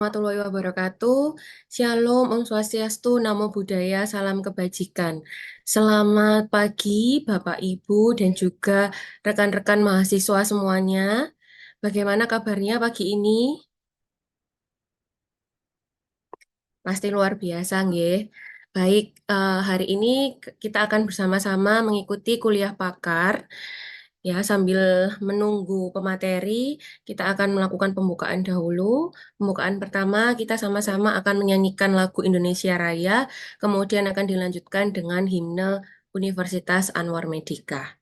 Warahmatullahi wabarakatuh. Shalom, Om Swastiastu, Namo Buddhaya, Salam Kebajikan. Selamat pagi Bapak Ibu dan juga rekan-rekan mahasiswa semuanya. Bagaimana kabarnya pagi ini? Pasti luar biasa, nggih. Baik, hari ini kita akan bersama-sama mengikuti kuliah pakar. Ya, sambil menunggu pemateri, kita akan melakukan pembukaan dahulu. Pembukaan pertama, kita sama-sama akan menyanyikan lagu Indonesia Raya, kemudian akan dilanjutkan dengan himne Universitas Anwar Medika.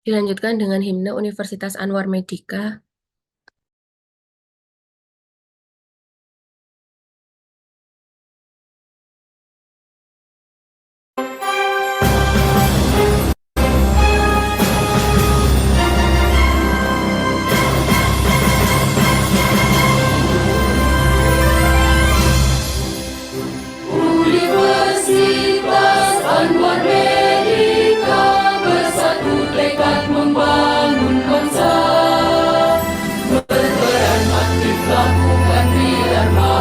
Dilanjutkan dengan himne Universitas Anwar Medika. Universitas Anwar Medika bersatu tekad membangun bangsa, berperan aktif lakukan dharma,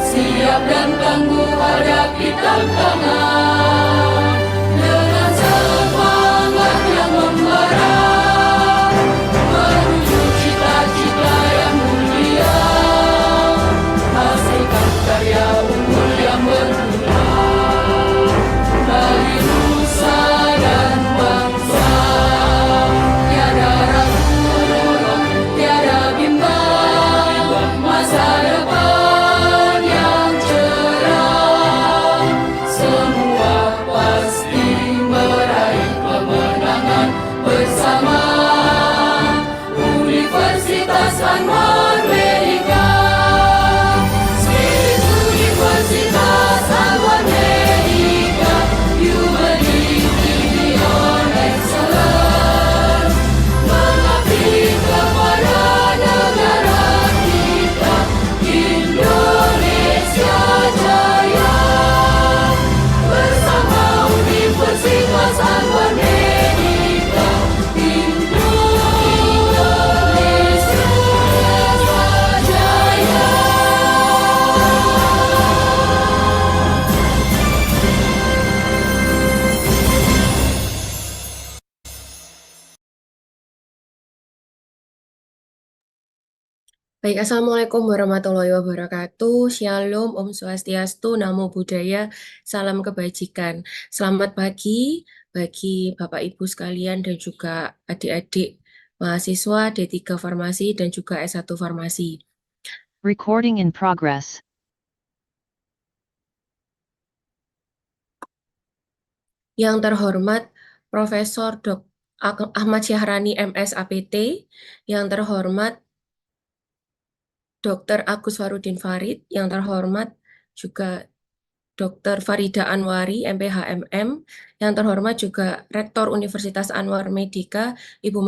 siap dan tangguh hadapi tantangan, dengan semangat yang membara, menuju cita-cita yang mulia, hasilkan karya unggul yang berguna bagi nusa dan bangsa. Tiada ragu, tiada bimbang, masa depan yang cerah, semua Baik, Assalamualaikum warahmatullahi wabarakatuh. Shalom, Om Swastiastu, Namo Buddhaya, salam kebajikan. Selamat pagi bagi Bapak Ibu sekalian dan juga adik-adik mahasiswa D3 Farmasi dan juga S1 Farmasi. Recording in progress. Yang terhormat Profesor Ahmad Syahrani MS APT, yang terhormat Dr. Agus Farudin Farid, yang terhormat juga Dr. Farida Anwari, MPH MM, yang terhormat juga Rektor Universitas Anwar Medika, Ibu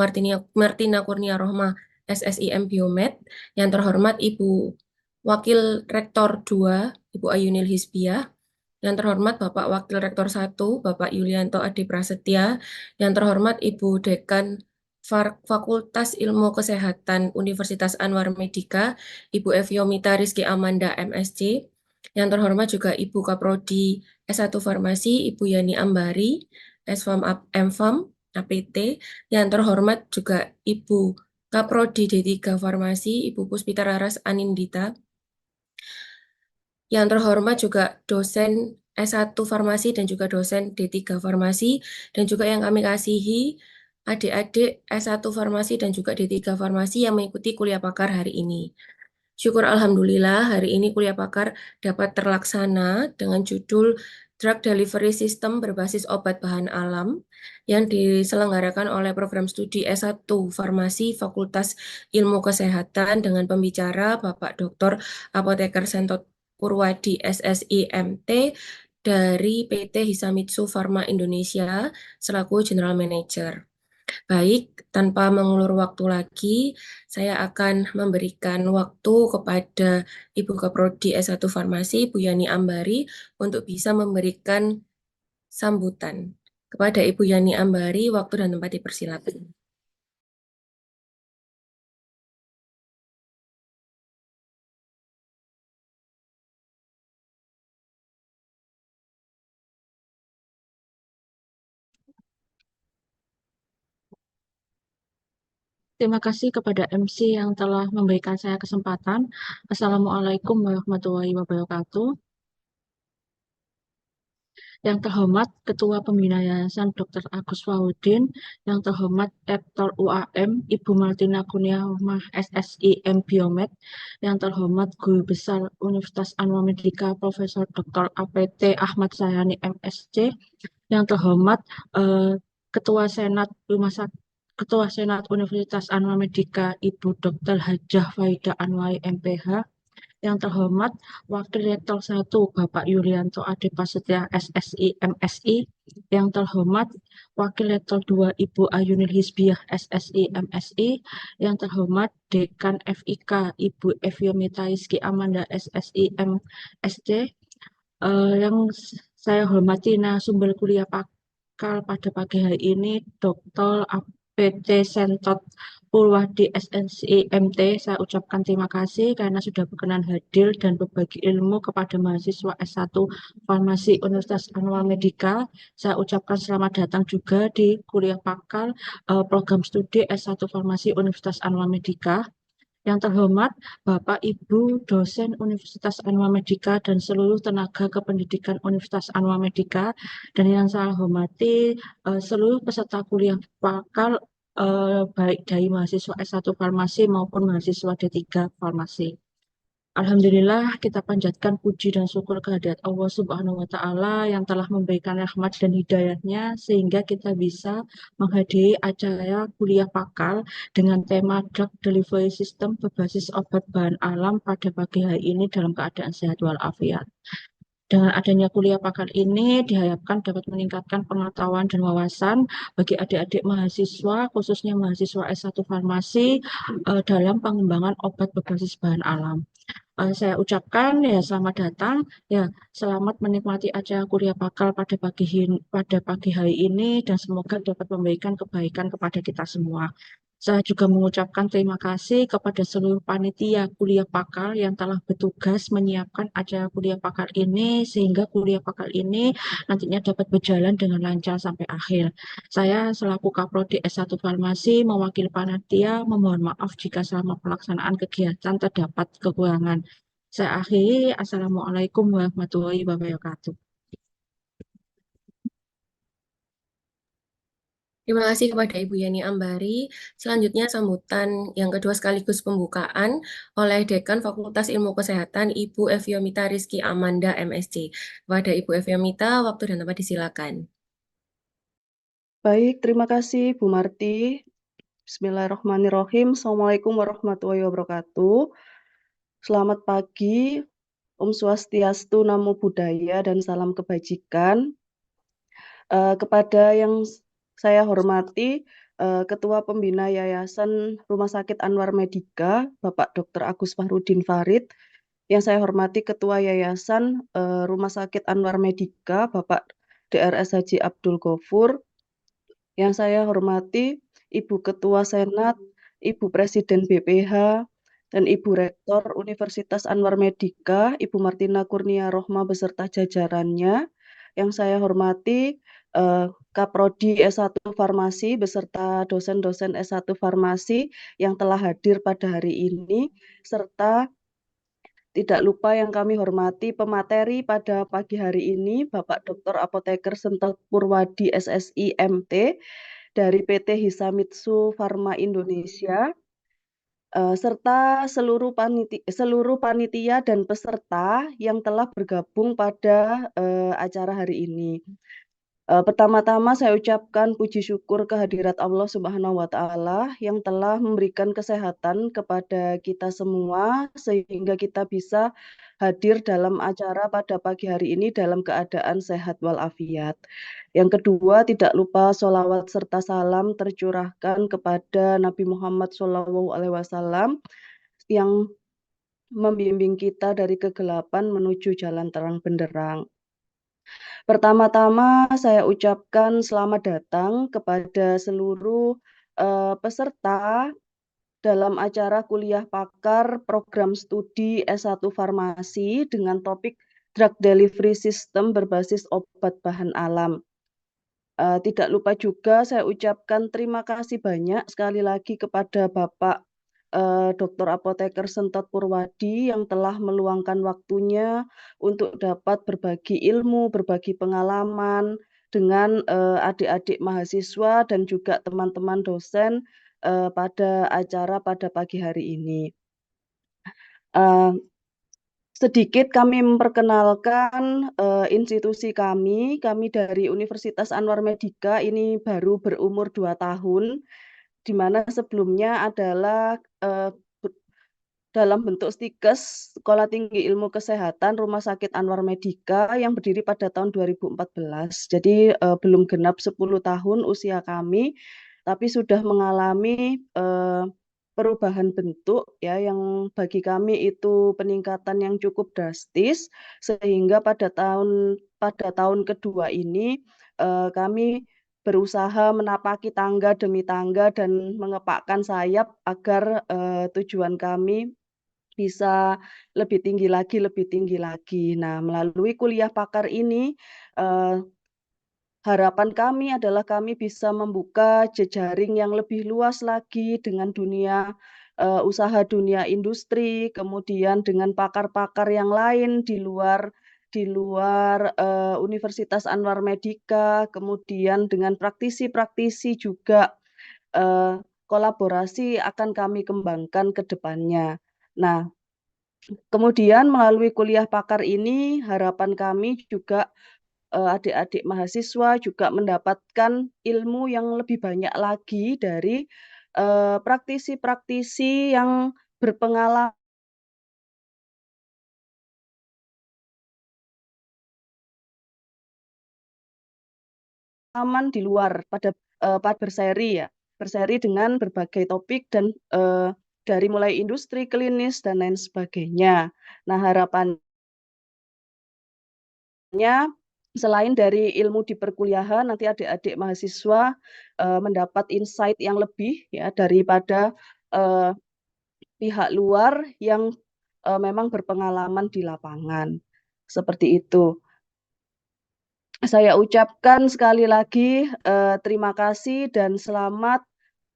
Martina Kurnia Rohma, SSIM Biomed, yang terhormat Ibu Wakil Rektor 2, Ibu Ayunil Hisbiah, yang terhormat Bapak Wakil Rektor 1, Bapak Yulianto Adi Prasetya, yang terhormat Ibu Dekan Fakultas Ilmu Kesehatan Universitas Anwar Medika, Ibu Eviomita Rizky Amanda MSc, yang terhormat juga Ibu Kaprodi S1 Farmasi, Ibu Yani Ambari, S-Farm M-Farm, APT, yang terhormat juga Ibu Kaprodi D3 Farmasi, Ibu Puspita Raras Anindita, yang terhormat juga dosen S1 Farmasi dan juga dosen D3 Farmasi, dan juga yang kami kasihi adik-adik S1 Farmasi dan juga D3 Farmasi yang mengikuti kuliah pakar hari ini. Syukur Alhamdulillah hari ini kuliah pakar dapat terlaksana dengan judul Drug Delivery System berbasis obat bahan alam yang diselenggarakan oleh program studi S1 Farmasi Fakultas Ilmu Kesehatan dengan pembicara Bapak Dr. Apoteker Sentot Purwadi SSI MT dari PT Hisamitsu Pharma Indonesia selaku General Manager. Baik, tanpa mengulur waktu lagi, saya akan memberikan waktu kepada Ibu Kaprodi S1 Farmasi, Bu Yani Ambari, untuk bisa memberikan sambutan. Kepada Ibu Yani Ambari, waktu dan tempat dipersilakan. Terima kasih kepada MC yang telah memberikan saya kesempatan. Assalamualaikum warahmatullahi wabarakatuh. Yang terhormat Ketua Pembina Yayasan Dr. Agus Farudin, yang terhormat Rektor UAM Ibu Martina Kurnia Rohmah SSIM Biomed, yang terhormat Guru Besar Universitas Anwar Medika Profesor Dr. APT Ahmad Syahrani MSc, yang terhormat Ketua Senat Rumah Sakit Ketua Senat Universitas Anwar Medika Ibu Dr. Hajah Farida Anwari MPH, yang terhormat Wakil Rektor 1 Bapak Yulianto Ade Prasetya SSI MSI, yang terhormat Wakil Rektor 2 Ibu Ayunil Hisbiah SSI MSI, yang terhormat Dekan FIK Ibu Eviomita Rizky Amanda SSI MSD, yang saya hormati narasumber kuliah pakar pada pagi hari ini, Dr. APT Sentot Purwadi SNC MT. Saya ucapkan terima kasih karena sudah berkenan hadir dan berbagi ilmu kepada mahasiswa S1 Farmasi Universitas Anwar Medika. Saya ucapkan selamat datang juga di kuliah pakar program studi S1 Farmasi Universitas Anwar Medika. Yang terhormat Bapak Ibu dosen Universitas Anwar Medika dan seluruh tenaga kependidikan Universitas Anwar Medika, dan yang saya hormati seluruh peserta kuliah pakar baik dari mahasiswa S1 Farmasi maupun mahasiswa D3 Farmasi. Alhamdulillah, kita panjatkan puji dan syukur kehadirat Allah Subhanahu wa Ta'ala yang telah memberikan rahmat dan hidayahnya sehingga kita bisa menghadiri acara kuliah pakar dengan tema Drug Delivery System berbasis obat bahan alam pada pagi hari ini dalam keadaan sehat walafiat. Dengan adanya kuliah pakar ini diharapkan dapat meningkatkan pengetahuan dan wawasan bagi adik-adik mahasiswa, khususnya mahasiswa S1 Farmasi dalam pengembangan obat berbasis bahan alam. Saya ucapkan ya selamat datang, ya selamat menikmati acara kuliah pakar pada pagi hari ini dan semoga dapat memberikan kebaikan kepada kita semua. Saya juga mengucapkan terima kasih kepada seluruh panitia kuliah pakar yang telah bertugas menyiapkan acara kuliah pakar ini, sehingga kuliah pakar ini nantinya dapat berjalan dengan lancar sampai akhir. Saya selaku Kaprodi S1 Farmasi mewakili panitia memohon maaf jika selama pelaksanaan kegiatan terdapat kekurangan. Saya akhiri, Assalamualaikum warahmatullahi wabarakatuh. Terima kasih kepada Ibu Yani Ambari. Selanjutnya sambutan yang kedua sekaligus pembukaan oleh Dekan Fakultas Ilmu Kesehatan Ibu Eviomita Rizky Amanda MSc. Kepada Ibu Eviomita, waktu dan tempat disilakan. Baik, terima kasih Bu Marti. Bismillahirrahmanirrahim. Assalamualaikum warahmatullahi wabarakatuh. Selamat pagi, Om Swastiastu, Namo Buddhaya, dan salam kebajikan. Kepada yang saya hormati, Ketua Pembina Yayasan Rumah Sakit Anwar Medika, Bapak Dr. Agus Fahrudin Farid. Yang saya hormati Ketua Yayasan Rumah Sakit Anwar Medika, Bapak DRS Haji Abdul Ghafur. Yang saya hormati Ibu Ketua Senat, Ibu Presiden BPH, dan Ibu Rektor Universitas Anwar Medika, Ibu Martina Kurnia Rohma beserta jajarannya. Yang saya hormati Kaprodi S1 Farmasi beserta dosen-dosen S1 Farmasi yang telah hadir pada hari ini, serta tidak lupa yang kami hormati pemateri pada pagi hari ini, Bapak Dr. Apoteker Sentot Purwadi SSI MT dari PT Hisamitsu Pharma Indonesia, serta seluruh panitia dan peserta yang telah bergabung pada acara hari ini. Pertama-tama saya ucapkan puji syukur kehadirat Allah Subhanahu wa Ta'ala yang telah memberikan kesehatan kepada kita semua sehingga kita bisa hadir dalam acara pada pagi hari ini dalam keadaan sehat walafiat. Yang kedua, tidak lupa sholawat serta salam tercurahkan kepada Nabi Muhammad SAW yang membimbing kita dari kegelapan menuju jalan terang benderang. Pertama-tama saya ucapkan selamat datang kepada seluruh peserta dalam acara kuliah pakar program studi S1 Farmasi dengan topik Drug Delivery System berbasis obat bahan alam. Tidak lupa juga saya ucapkan terima kasih banyak sekali lagi kepada Bapak Dr. Apoteker Sentot Purwadi yang telah meluangkan waktunya untuk dapat berbagi ilmu, berbagi pengalaman dengan adik-adik mahasiswa dan juga teman-teman dosen pada acara pada pagi hari ini. Sedikit kami memperkenalkan institusi kami dari Universitas Anwar Medika ini baru berumur 2 tahun, di mana sebelumnya adalah dalam bentuk stikes Sekolah Tinggi Ilmu Kesehatan Rumah Sakit Anwar Medika yang berdiri pada tahun 2014. Jadi belum genap 10 tahun usia kami, tapi sudah mengalami perubahan bentuk ya yang bagi kami itu peningkatan yang cukup drastis sehingga pada tahun kedua ini kami berusaha menapaki tangga demi tangga dan mengepakkan sayap agar tujuan kami bisa lebih tinggi lagi. Nah, melalui kuliah pakar ini harapan kami adalah kami bisa membuka jejaring yang lebih luas lagi dengan dunia usaha dunia industri, kemudian dengan pakar-pakar yang lain di luar Universitas Anwar Medika, kemudian dengan praktisi-praktisi juga kolaborasi akan kami kembangkan ke depannya. Nah, kemudian melalui kuliah pakar ini harapan kami juga adik-adik mahasiswa juga mendapatkan ilmu yang lebih banyak lagi dari praktisi-praktisi yang berpengalaman di luar pada berseri dengan berbagai topik dan dari mulai industri, klinis dan lain sebagainya. Nah, harapannya selain dari ilmu di perkuliahan, nanti adik-adik mahasiswa mendapat insight yang lebih ya daripada pihak luar yang memang berpengalaman di lapangan. Seperti itu. Saya ucapkan sekali lagi terima kasih dan selamat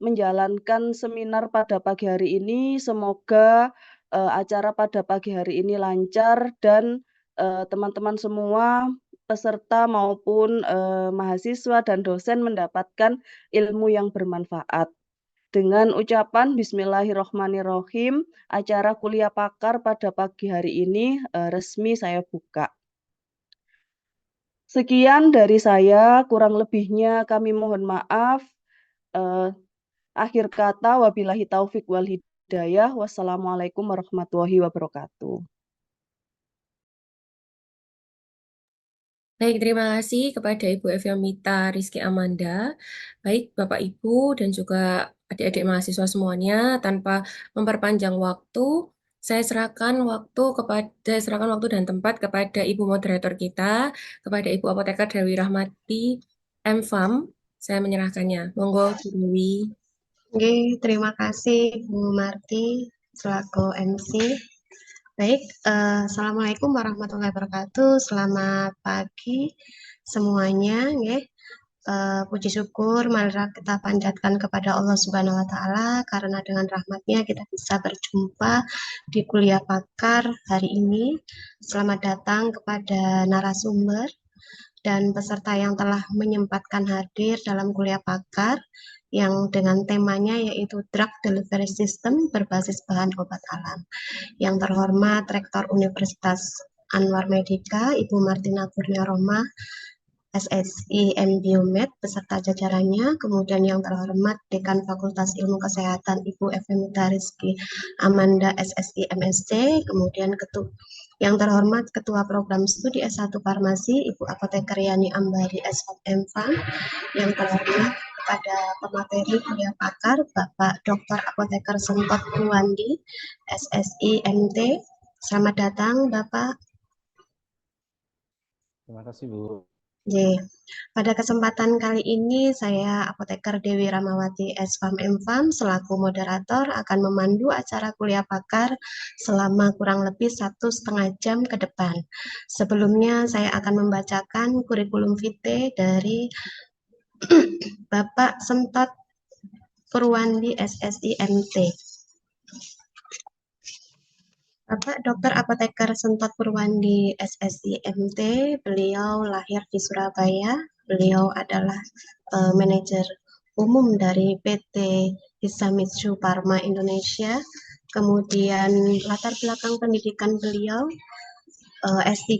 menjalankan seminar pada pagi hari ini. Semoga acara pada pagi hari ini lancar dan teman-teman semua peserta maupun mahasiswa dan dosen mendapatkan ilmu yang bermanfaat. Dengan ucapan Bismillahirrohmanirrohim, acara kuliah pakar pada pagi hari ini resmi saya buka. Sekian dari saya, kurang lebihnya kami mohon maaf. Akhir kata, wabillahi taufik wal hidayah. Wassalamualaikum warahmatullahi wabarakatuh. Baik, terima kasih kepada Ibu Eviamita Rizky Amanda. Baik, Bapak Ibu dan juga adik-adik mahasiswa semuanya, tanpa memperpanjang waktu, saya serahkan waktu dan tempat kepada Ibu moderator kita, kepada Ibu Apoteker Dewi Rahmati M.Farm. Saya menyerahkannya. Monggo, Bu Dewi. Oke, terima kasih Bu Marti selaku MC. Baik, Assalamualaikum warahmatullahi wabarakatuh. Selamat pagi semuanya. Nggih. Puji syukur marilah kita panjatkan kepada Allah Subhanahu wa taala karena dengan rahmatnya kita bisa berjumpa di kuliah pakar hari ini. Selamat datang kepada narasumber dan peserta yang telah menyempatkan hadir dalam kuliah pakar yang dengan temanya yaitu Drug Delivery System berbasis bahan obat alam. Yang terhormat Rektor Universitas Anwar Medika, Ibu Martina Kurnia Roma, SSI M Biomed beserta jajarannya, kemudian yang terhormat Dekan Fakultas Ilmu Kesehatan Ibu Eviamita Rizky Amanda SSI MSc, kemudian yang terhormat Ketua Program Studi S1 Farmasi Ibu Apoteker Yani Ambari S.M.Farm, yang terhormat kepada pemateri kuliah pakar Bapak Dr. Apoteker Sentot Purwandi SSI MT. Selamat datang Bapak. Terima kasih Bu. Pada kesempatan kali ini saya Apoteker Dewi Ramawati S.Farm M.Farm selaku moderator akan memandu acara kuliah pakar selama kurang lebih 1,5 jam ke depan. Sebelumnya saya akan membacakan kurikulum vitae dari Bapak Sentot Purwandi SSI MT. Bapak Dr. Apoteker Sentot Purwandi SSI MT, beliau lahir di Surabaya. Beliau adalah manajer umum dari PT Hisamitsu Pharma Indonesia. Kemudian latar belakang pendidikan beliau S3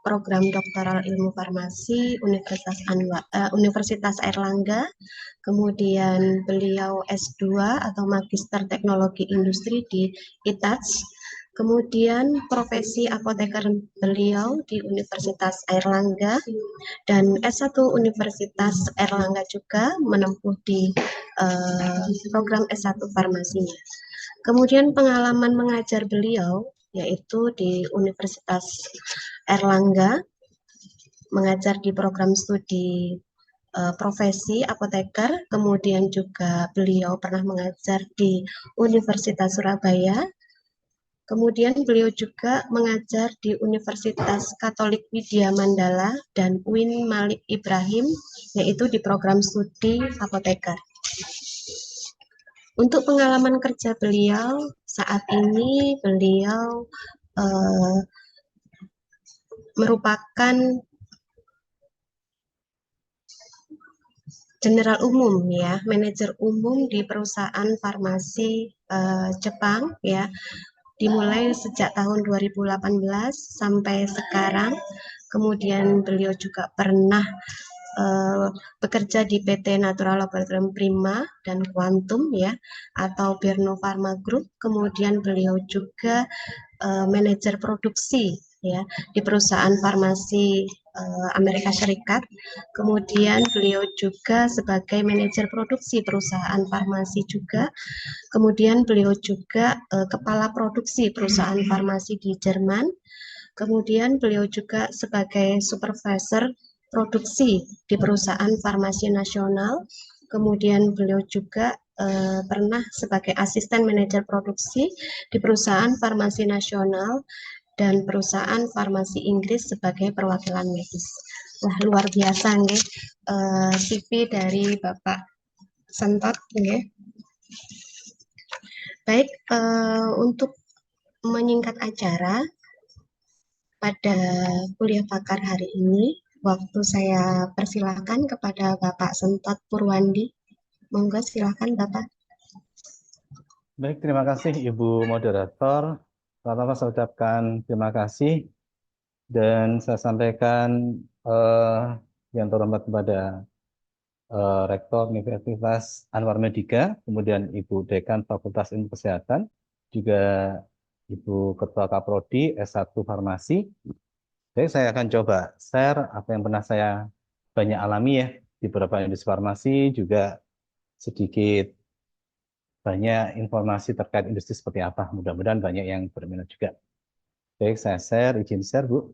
program doktoral ilmu farmasi Universitas Airlangga. Kemudian beliau S2 atau Magister Teknologi Industri di ITACH. Kemudian profesi apoteker beliau di Universitas Airlangga dan S1 Universitas Airlangga juga menempuh di program S1 farmasinya. Kemudian pengalaman mengajar beliau yaitu di Universitas Airlangga, mengajar di program studi profesi apoteker, kemudian juga beliau pernah mengajar di Universitas Surabaya. Kemudian beliau juga mengajar di Universitas Katolik Widya Mandala dan UIN Malik Ibrahim, yaitu di program studi apoteker. Untuk pengalaman kerja beliau, saat ini beliau merupakan general umum ya, manajer umum di perusahaan farmasi Jepang ya. Dimulai sejak tahun 2018 sampai sekarang. Kemudian beliau juga pernah bekerja di PT Natural Laboratorium Prima dan Quantum ya, atau Birno Pharma Group. Kemudian beliau juga manajer produksi ya di perusahaan farmasi Amerika Serikat. Kemudian beliau juga sebagai manajer produksi perusahaan farmasi juga. Kemudian beliau juga kepala produksi perusahaan farmasi di Jerman. Kemudian beliau juga sebagai supervisor produksi di perusahaan farmasi nasional. Kemudian beliau juga pernah sebagai asisten manajer produksi di perusahaan farmasi nasional dan perusahaan farmasi Inggris sebagai perwakilan medis. Wah, luar biasa nggih, CV dari Bapak Sentot nggih. Baik, untuk menyingkat acara pada kuliah pakar hari ini, waktu saya persilakan kepada Bapak Sentot Purwandi. Monggo silakan Bapak. Baik, terima kasih Ibu Moderator. Pertama saya ucapkan terima kasih dan saya sampaikan yang terhormat kepada Rektor Universitas Anwar Medika, kemudian Ibu Dekan Fakultas Ilmu Kesehatan, juga Ibu Ketua Kaprodi S1 Farmasi. Jadi saya akan coba share apa yang pernah saya banyak alami ya di beberapa industri farmasi, juga sedikit banyak informasi terkait industri seperti apa. Mudah-mudahan banyak yang berminat juga. Baik, saya share, izin share, Bu.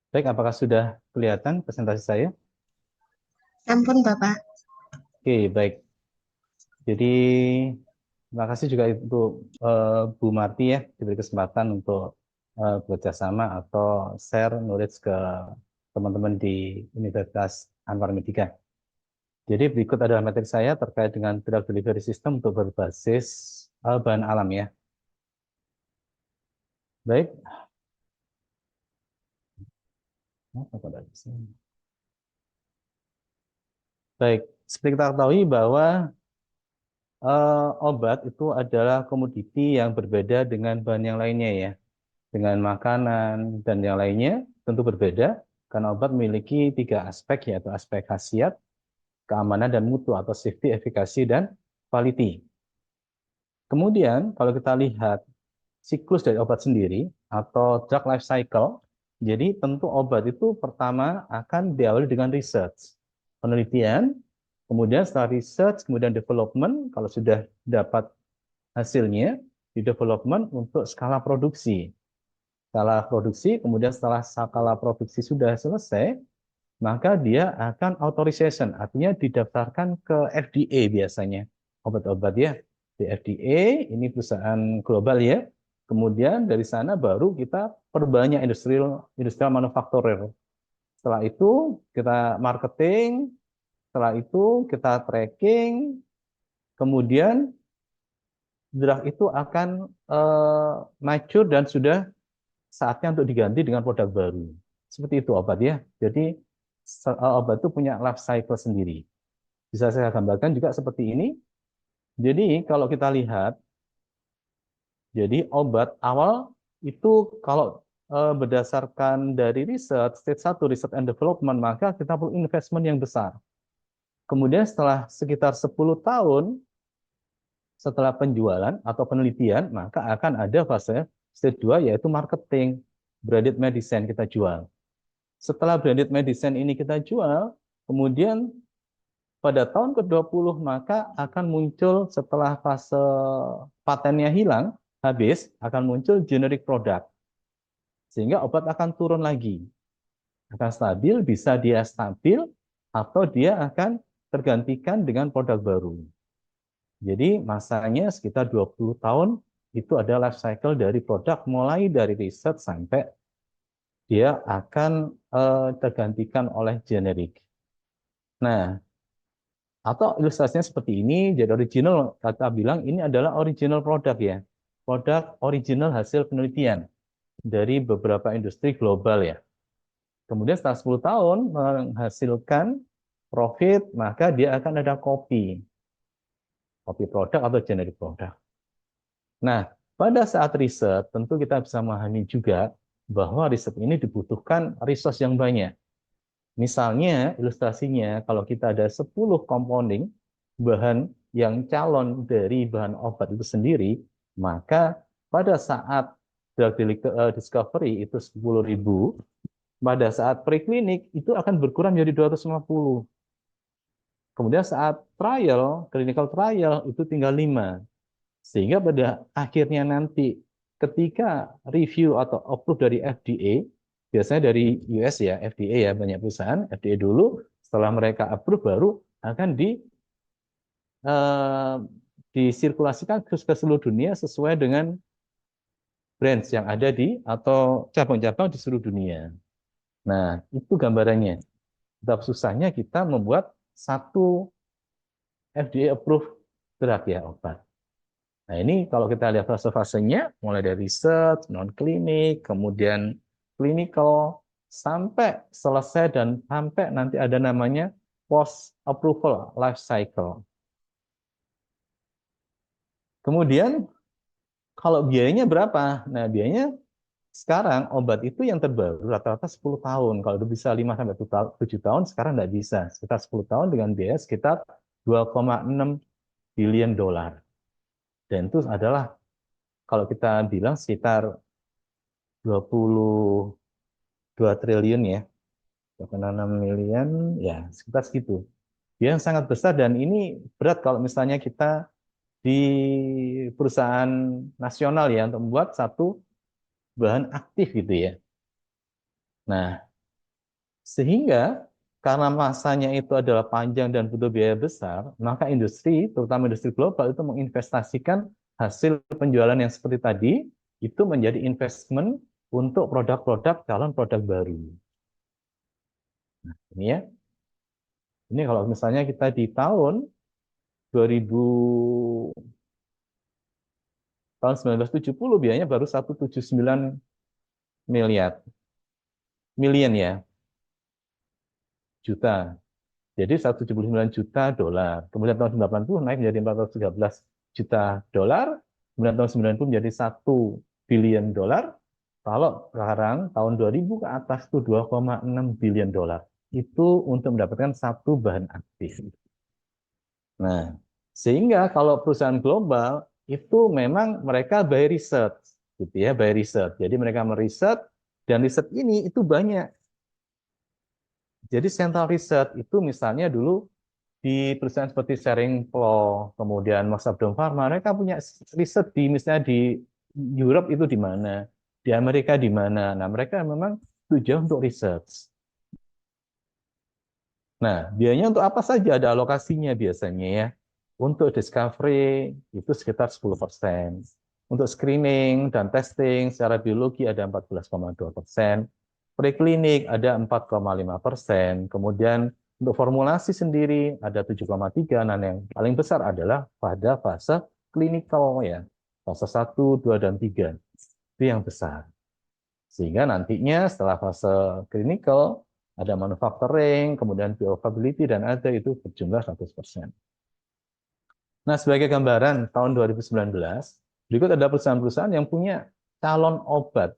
Baik, apakah sudah kelihatan presentasi saya? Ampun Bapak. Oke, baik. Jadi, terima kasih juga untuk Bu Marti ya, diberi kesempatan untuk bekerja sama atau share knowledge ke teman-teman di Universitas Anwar Medika. Jadi berikut adalah materi saya terkait dengan drug delivery system untuk berbasis bahan alam ya. Baik. Baik, seperti kita ketahui bahwa obat itu adalah komoditi yang berbeda dengan bahan yang lainnya ya. Dengan makanan dan yang lainnya tentu berbeda karena obat memiliki 3 aspek yaitu aspek khasiat, keamanan dan mutu atau safety, efikasi dan quality. Kemudian kalau kita lihat siklus dari obat sendiri atau drug life cycle, jadi tentu obat itu pertama akan diawali dengan research, penelitian, kemudian setelah research, kemudian development, kalau sudah dapat hasilnya, di development untuk skala produksi. Skala produksi, kemudian setelah skala produksi sudah selesai, maka dia akan authorization, artinya didaftarkan ke FDA biasanya. Obat-obat ya, di FDA, ini perusahaan global ya. Kemudian dari sana baru kita perbanyak industrial manufacturer. Setelah itu kita marketing, setelah itu kita tracking, kemudian drug itu akan mature dan sudah saatnya untuk diganti dengan produk baru. Seperti itu obat ya. Jadi obat itu punya life cycle sendiri. Bisa saya gambarkan juga seperti ini. Jadi kalau kita lihat, jadi obat awal itu kalau berdasarkan dari riset, stage 1, research and development, maka kita perlu investment yang besar. Kemudian setelah sekitar 10 tahun, setelah penjualan atau penelitian, maka akan ada fase stage 2 yaitu marketing, branded medicine kita jual. Setelah branded medicine ini kita jual, kemudian pada tahun ke-20 maka akan muncul setelah fase patennya hilang, habis, akan muncul generic product. Sehingga obat akan turun lagi. Akan stabil, bisa dia stabil, atau dia akan tergantikan dengan produk baru. Jadi masanya sekitar 20 tahun itu ada life cycle dari produk mulai dari riset sampai dia akan tergantikan oleh generik. Nah, atau ilustrasinya seperti ini, jadi original kata bilang ini adalah original produk ya. Produk original hasil penelitian dari beberapa industri global ya. Kemudian setelah 10 tahun menghasilkan profit, maka dia akan ada copy produk atau generic produk. Nah, pada saat riset, tentu kita bisa memahami juga bahwa riset ini dibutuhkan resource yang banyak. Misalnya, ilustrasinya, kalau kita ada 10 komponen bahan yang calon dari bahan obat itu sendiri, maka pada saat drug discovery itu 10.000, pada saat preklinik itu akan berkurang jadi 250. Kemudian saat trial, clinical trial itu tinggal 5. Sehingga pada akhirnya nanti ketika review atau approve dari FDA, biasanya dari US ya, FDA ya, banyak perusahaan, FDA dulu, setelah mereka approve baru akan eh, disirkulasikan ke seluruh dunia sesuai dengan branch yang ada di atau cabang-cabang di seluruh dunia. Nah, itu gambarannya. Betapa susahnya kita membuat satu FDA approved drug ya, obat. Nah, ini kalau kita lihat fase-fasenya, mulai dari research, non-klinik, kemudian clinical, sampai selesai dan sampai nanti ada namanya post-approval life cycle. Kemudian, kalau biayanya berapa? Nah, biayanya sekarang obat itu yang terbaru rata-rata 10 tahun. Kalau udah bisa 5-7 tahun, sekarang nggak bisa. Sekitar 10 tahun dengan biaya sekitar 2,6 billion dolar. Dan itu adalah kalau kita bilang sekitar 22 triliun ya, 26 miliar, ya sekitar segitu. Dia yang sangat besar dan ini berat kalau misalnya kita di perusahaan nasional ya untuk membuat satu bahan aktif gitu ya. Nah, sehingga karena masanya itu adalah panjang dan butuh biaya besar, maka industri, terutama industri global itu menginvestasikan hasil penjualan yang seperti tadi itu menjadi investment untuk produk-produk calon produk baru. Nah, ini ya. Ini kalau misalnya kita di tahun 2000 tahun 1970 biayanya baru 179 miliar million ya, juta. Jadi 179 juta dolar. Kemudian tahun 90 naik menjadi 413 juta dolar. Kemudian tahun 90 menjadi 1 billion dolar. Kalau sekarang tahun 2000 ke atas itu 2,6 billion dolar. Itu untuk mendapatkan satu bahan aktif. Nah, sehingga kalau perusahaan global itu memang mereka by research, gitu ya, by research. Jadi mereka meriset dan riset ini itu banyak. Jadi central research itu misalnya dulu di perusahaan seperti Schering-Plough, kemudian Max Abdom Pharma, mereka punya riset di misalnya di Europe itu di mana, di Amerika di mana. Nah, mereka memang tujuan untuk research. Nah, biayanya untuk apa saja ada alokasinya biasanya ya. Untuk discovery itu sekitar 10%. Untuk screening dan testing secara biologi ada 14,2%. Preklinik ada 4,5%. Kemudian untuk formulasi sendiri ada 7,3%. Nah, yang paling besar adalah pada fase klinikal ya. Fase 1, 2, dan 3. Itu yang besar. Sehingga nantinya setelah fase klinikal ada manufacturing, kemudian bioavailability, dan ada itu berjumlah 100%. Nah, sebagai gambaran tahun 2019, berikut ada perusahaan-perusahaan yang punya calon obat,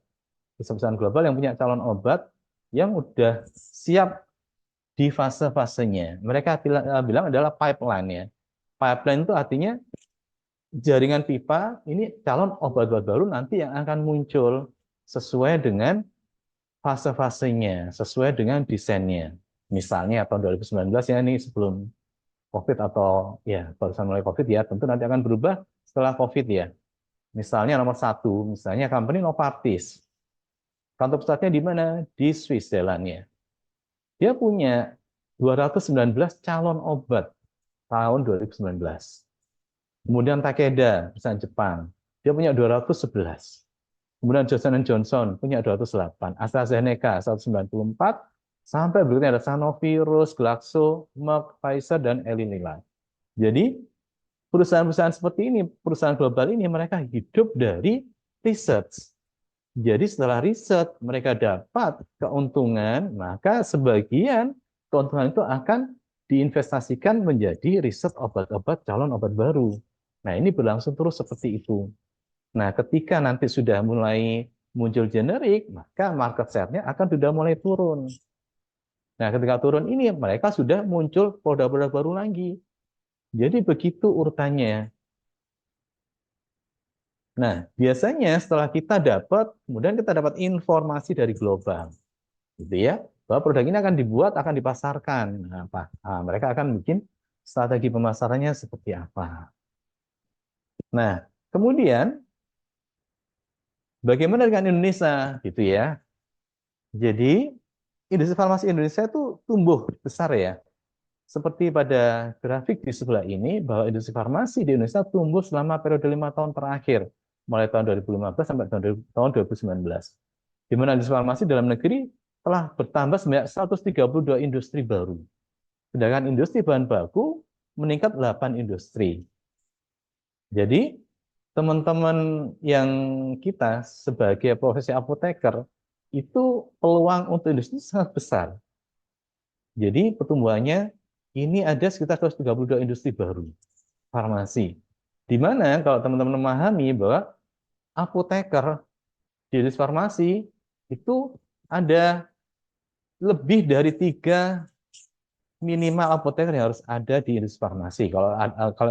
perusahaan global yang punya calon obat yang udah siap di fase-fasenya. Mereka bilang adalah pipeline ya. Pipeline itu artinya jaringan pipa, ini calon obat-obat baru nanti yang akan muncul sesuai dengan fase-fasenya, sesuai dengan desainnya. Misalnya tahun 2019 ya ini sebelum COVID atau ya barusan mulai COVID ya, tentu nanti akan berubah setelah COVID ya. Misalnya nomor satu, misalnya company Novartis. Kantor pusatnya di mana? Di Switzerland ya. Dia punya 219 calon obat tahun 2019. Kemudian Takeda, perusahaan Jepang, dia punya 211. Kemudian Johnson & Johnson punya 208, AstraZeneca 194, sampai berikutnya ada Sanofi, Roche, Glaxo, Merck, Pfizer, dan Eli Lilly. Jadi perusahaan-perusahaan seperti ini, perusahaan global ini mereka hidup dari research. Jadi setelah riset mereka dapat keuntungan, maka sebagian keuntungan itu akan diinvestasikan menjadi riset obat-obat calon obat baru. Nah, ini berlangsung terus seperti itu. Nah, ketika nanti sudah mulai muncul generik, maka market share-nya akan sudah mulai turun. Nah, ketika turun ini, mereka sudah muncul produk-produk baru lagi. Jadi begitu urutannya. Nah, biasanya setelah kita dapat, kemudian kita dapat informasi dari global, gitu ya, bahwa produk ini akan dibuat, akan dipasarkan. Nah, mereka akan bikin strategi pemasarannya seperti apa. Nah, Kemudian, bagaimana dengan Indonesia, gitu ya? Jadi, industri farmasi Indonesia itu tumbuh besar ya. Seperti pada grafik di sebelah ini, bahwa industri farmasi di Indonesia tumbuh selama periode 5 tahun terakhir, mulai tahun 2015 sampai tahun 2019. Di mana industri farmasi dalam negeri telah bertambah sebanyak 132 industri baru. Sedangkan industri bahan baku meningkat 8 industri. Jadi, teman-teman yang kita sebagai profesi apoteker, itu peluang untuk industri sangat besar. Jadi pertumbuhannya ini ada sekitar 132 industri baru farmasi. Di mana kalau teman-teman memahami bahwa apoteker di industri farmasi itu ada lebih dari 3 minimal apoteker yang harus ada di industri farmasi. Kalau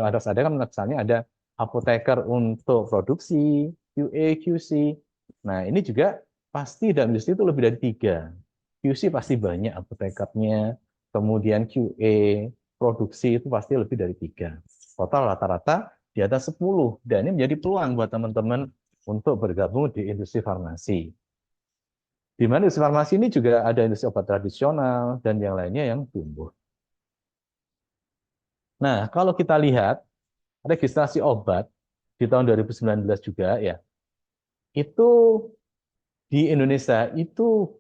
harus ada kan misalnya ada apoteker untuk produksi, QA, QC. Nah, ini juga pasti dalam industri itu lebih dari 3. QC pasti banyak apotekernya, kemudian QA, produksi itu pasti lebih dari 3. Total rata-rata di atas 10. Dan ini menjadi peluang buat teman-teman untuk bergabung di industri farmasi. Di mana industri farmasi ini juga ada industri obat tradisional dan yang lainnya yang tumbuh. Nah, kalau kita lihat registrasi obat di tahun 2019 juga ya, itu di Indonesia itu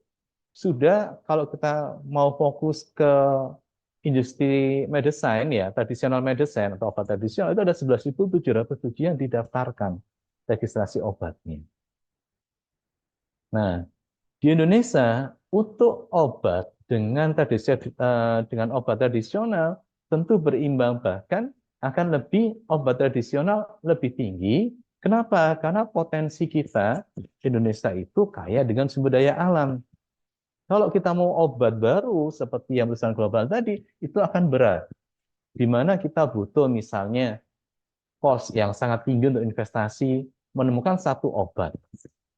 sudah kalau kita mau fokus ke industri medicine ya, tradisional medicine atau obat tradisional itu ada 11.707 yang didaftarkan registrasi obatnya. Nah, di Indonesia untuk obat dengan obat tradisional tentu berimbang, bahkan akan obat tradisional lebih tinggi. Kenapa? Karena potensi kita Indonesia itu kaya dengan sumber daya alam. Kalau kita mau obat baru seperti yang perusahaan global tadi, itu akan berat. Di mana kita butuh misalnya cost yang sangat tinggi untuk investasi menemukan satu obat.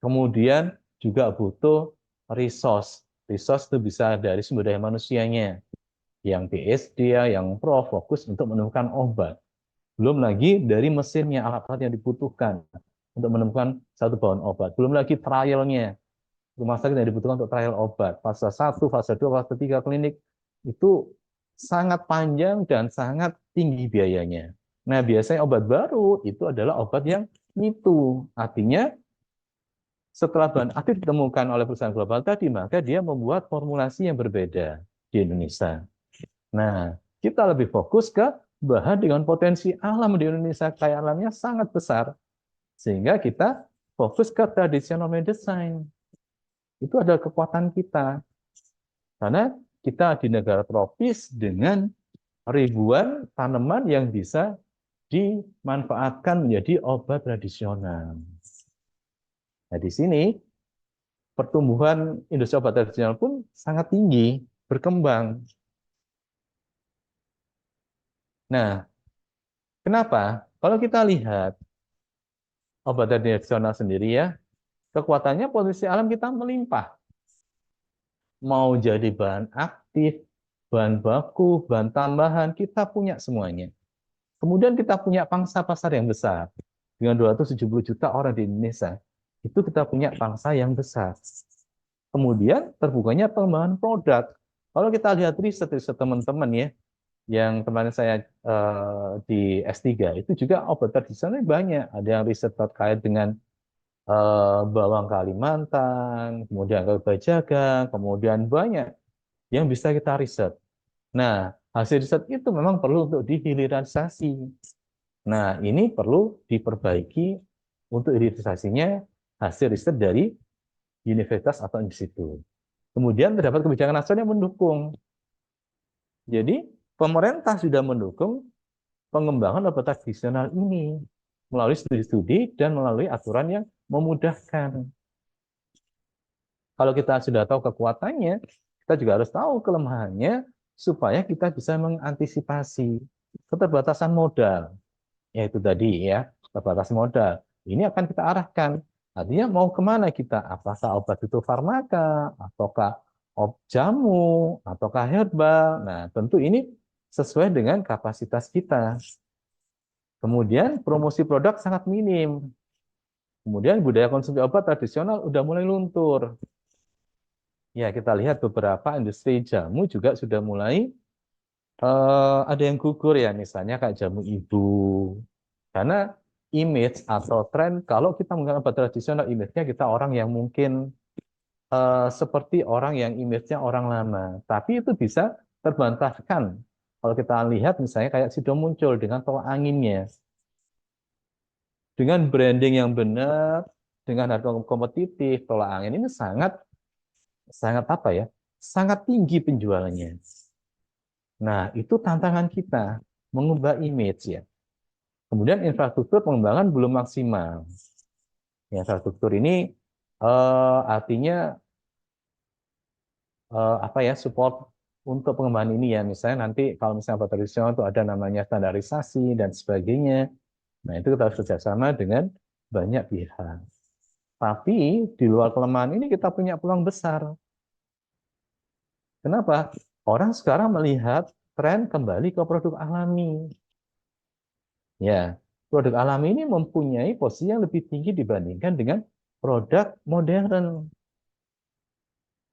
Kemudian juga butuh resource. Resource itu bisa dari sumber daya manusianya. Yang PhD, yang pro, fokus untuk menemukan obat. Belum lagi dari mesinnya, alat-alat yang dibutuhkan untuk menemukan satu bahan obat. Belum lagi trialnya. Rumah sakit yang dibutuhkan untuk trial obat. Fase 1, fase 2, fase 3 klinik. Itu sangat panjang dan sangat tinggi biayanya. Nah, biasanya obat baru itu adalah obat yang itu. Artinya, setelah bahan aktif ditemukan oleh perusahaan global tadi, maka dia membuat formulasi yang berbeda di Indonesia. Nah, kita lebih fokus ke bahan dengan potensi alam di Indonesia, kaya alamnya sangat besar. Sehingga kita fokus ke traditional medicine. Itu adalah kekuatan kita. Karena kita di negara tropis dengan ribuan tanaman yang bisa dimanfaatkan menjadi obat tradisional. Nah, di sini pertumbuhan industri obat tradisional pun sangat tinggi, berkembang. Nah, kenapa? Kalau kita lihat obat tradisional sendiri ya, kekuatannya potensi alam kita melimpah. Mau jadi bahan aktif, bahan baku, bahan tambahan, kita punya semuanya. Kemudian kita punya pangsa pasar yang besar. Dengan 270 juta orang di Indonesia, itu kita punya pangsa yang besar. Kemudian terbukanya pengembangan produk. Kalau kita lihat riset-riset teman-teman ya, yang kemarin saya di S3, itu juga obat tradisional banyak. Ada yang riset terkait dengan bawang Kalimantan, kemudian Bajaga, kemudian banyak yang bisa kita riset. Nah, hasil riset itu memang perlu untuk dihilirisasi. Nah, ini perlu diperbaiki untuk hilirisasinya hasil riset dari universitas atau institut. Kemudian terdapat kebijakan nasional yang mendukung. Jadi, pemerintah sudah mendukung pengembangan obat tradisional ini melalui studi-studi dan melalui aturan yang memudahkan. Kalau kita sudah tahu kekuatannya, kita juga harus tahu kelemahannya supaya kita bisa mengantisipasi keterbatasan modal. Yaitu tadi ya, keterbatasan modal. Ini akan kita arahkan. Artinya mau kemana kita? Apakah obat itu farmaka, ataukah jamu, ataukah herbal? Nah, tentu ini sesuai dengan kapasitas kita. Kemudian promosi produk sangat minim. Kemudian budaya konsumsi obat tradisional udah mulai luntur. Ya, kita lihat beberapa industri jamu juga sudah mulai ada yang gugur ya, misalnya kayak jamu ibu. Karena image atau tren, kalau kita menggunakan obat tradisional, image-nya kita orang yang mungkin seperti orang yang image-nya orang lama. Tapi itu bisa terbantahkan. Kalau kita lihat misalnya kayak Sido muncul dengan tolak anginnya. Dengan branding yang benar, dengan harga kompetitif, tolak angin ini sangat sangat apa ya? Sangat tinggi penjualannya. Nah, itu tantangan kita mengubah image ya. Kemudian infrastruktur pengembangan belum maksimal. Ya, infrastruktur ini artinya apa ya, support untuk pengembangan ini ya. Misalnya nanti kalau misalnya obat tradisional itu ada namanya standarisasi dan sebagainya. Nah, itu kita harus kerjasama dengan banyak pihak. Tapi di luar kelemahan ini kita punya peluang besar. Kenapa? Orang sekarang melihat tren kembali ke produk alami. Ya, produk alami ini mempunyai posisi yang lebih tinggi dibandingkan dengan produk modern.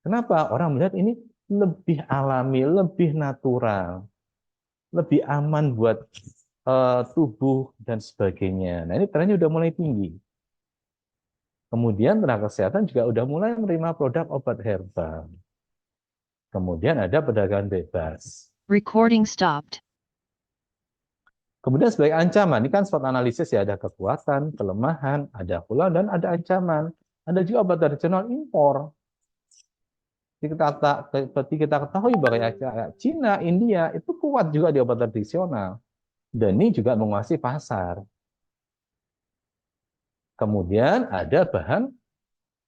Kenapa? Orang melihat ini lebih alami, lebih natural, lebih aman buat tubuh dan sebagainya. Nah, ini trennya udah mulai tinggi. Kemudian tenaga kesehatan juga udah mulai menerima produk obat herbal. Kemudian ada perdagangan bebas. Recording stopped. Kemudian sebagai ancaman, ini kan SWOT analisis ya, ada kekuatan, kelemahan, ada peluang, dan ada ancaman. Ada juga obat tradisional impor. Seperti kita ketahui bahwa Cina, India itu kuat juga di obat tradisional. Dan ini juga menguasai pasar. Kemudian ada bahan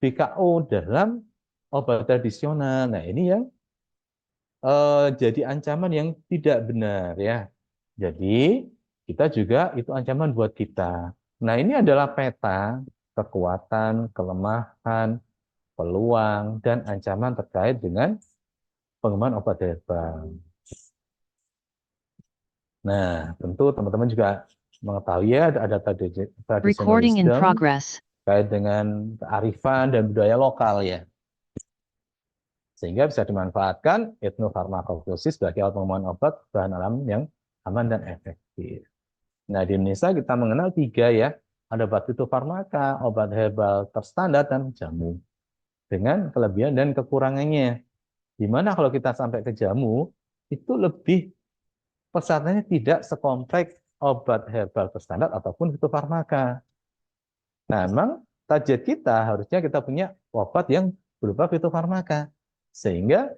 BKO dalam obat tradisional. Nah, ini yang jadi ancaman yang tidak benar ya. Jadi kita juga itu ancaman buat kita. Nah, ini adalah peta kekuatan, kelemahan, peluang, dan ancaman terkait dengan pengembangan obat herbal. Nah, tentu teman-teman juga mengetahui ya ada Recording in tradisionalism progress. terkait dengan kearifan dan budaya lokal ya. Sehingga bisa dimanfaatkan etnofarmakologi sebagai alat pengembangan obat bahan alam yang aman dan efektif. Nah, di Indonesia kita mengenal 3 ya. Ada obat fitofarmaka, obat herbal terstandar, dan jamu. Dengan kelebihan dan kekurangannya. Di mana kalau kita sampai ke jamu, itu lebih persyaratannya tidak sekompleks obat herbal terstandar ataupun fitofarmaka. Nah, memang target kita harusnya kita punya obat yang berupa fitofarmaka. Sehingga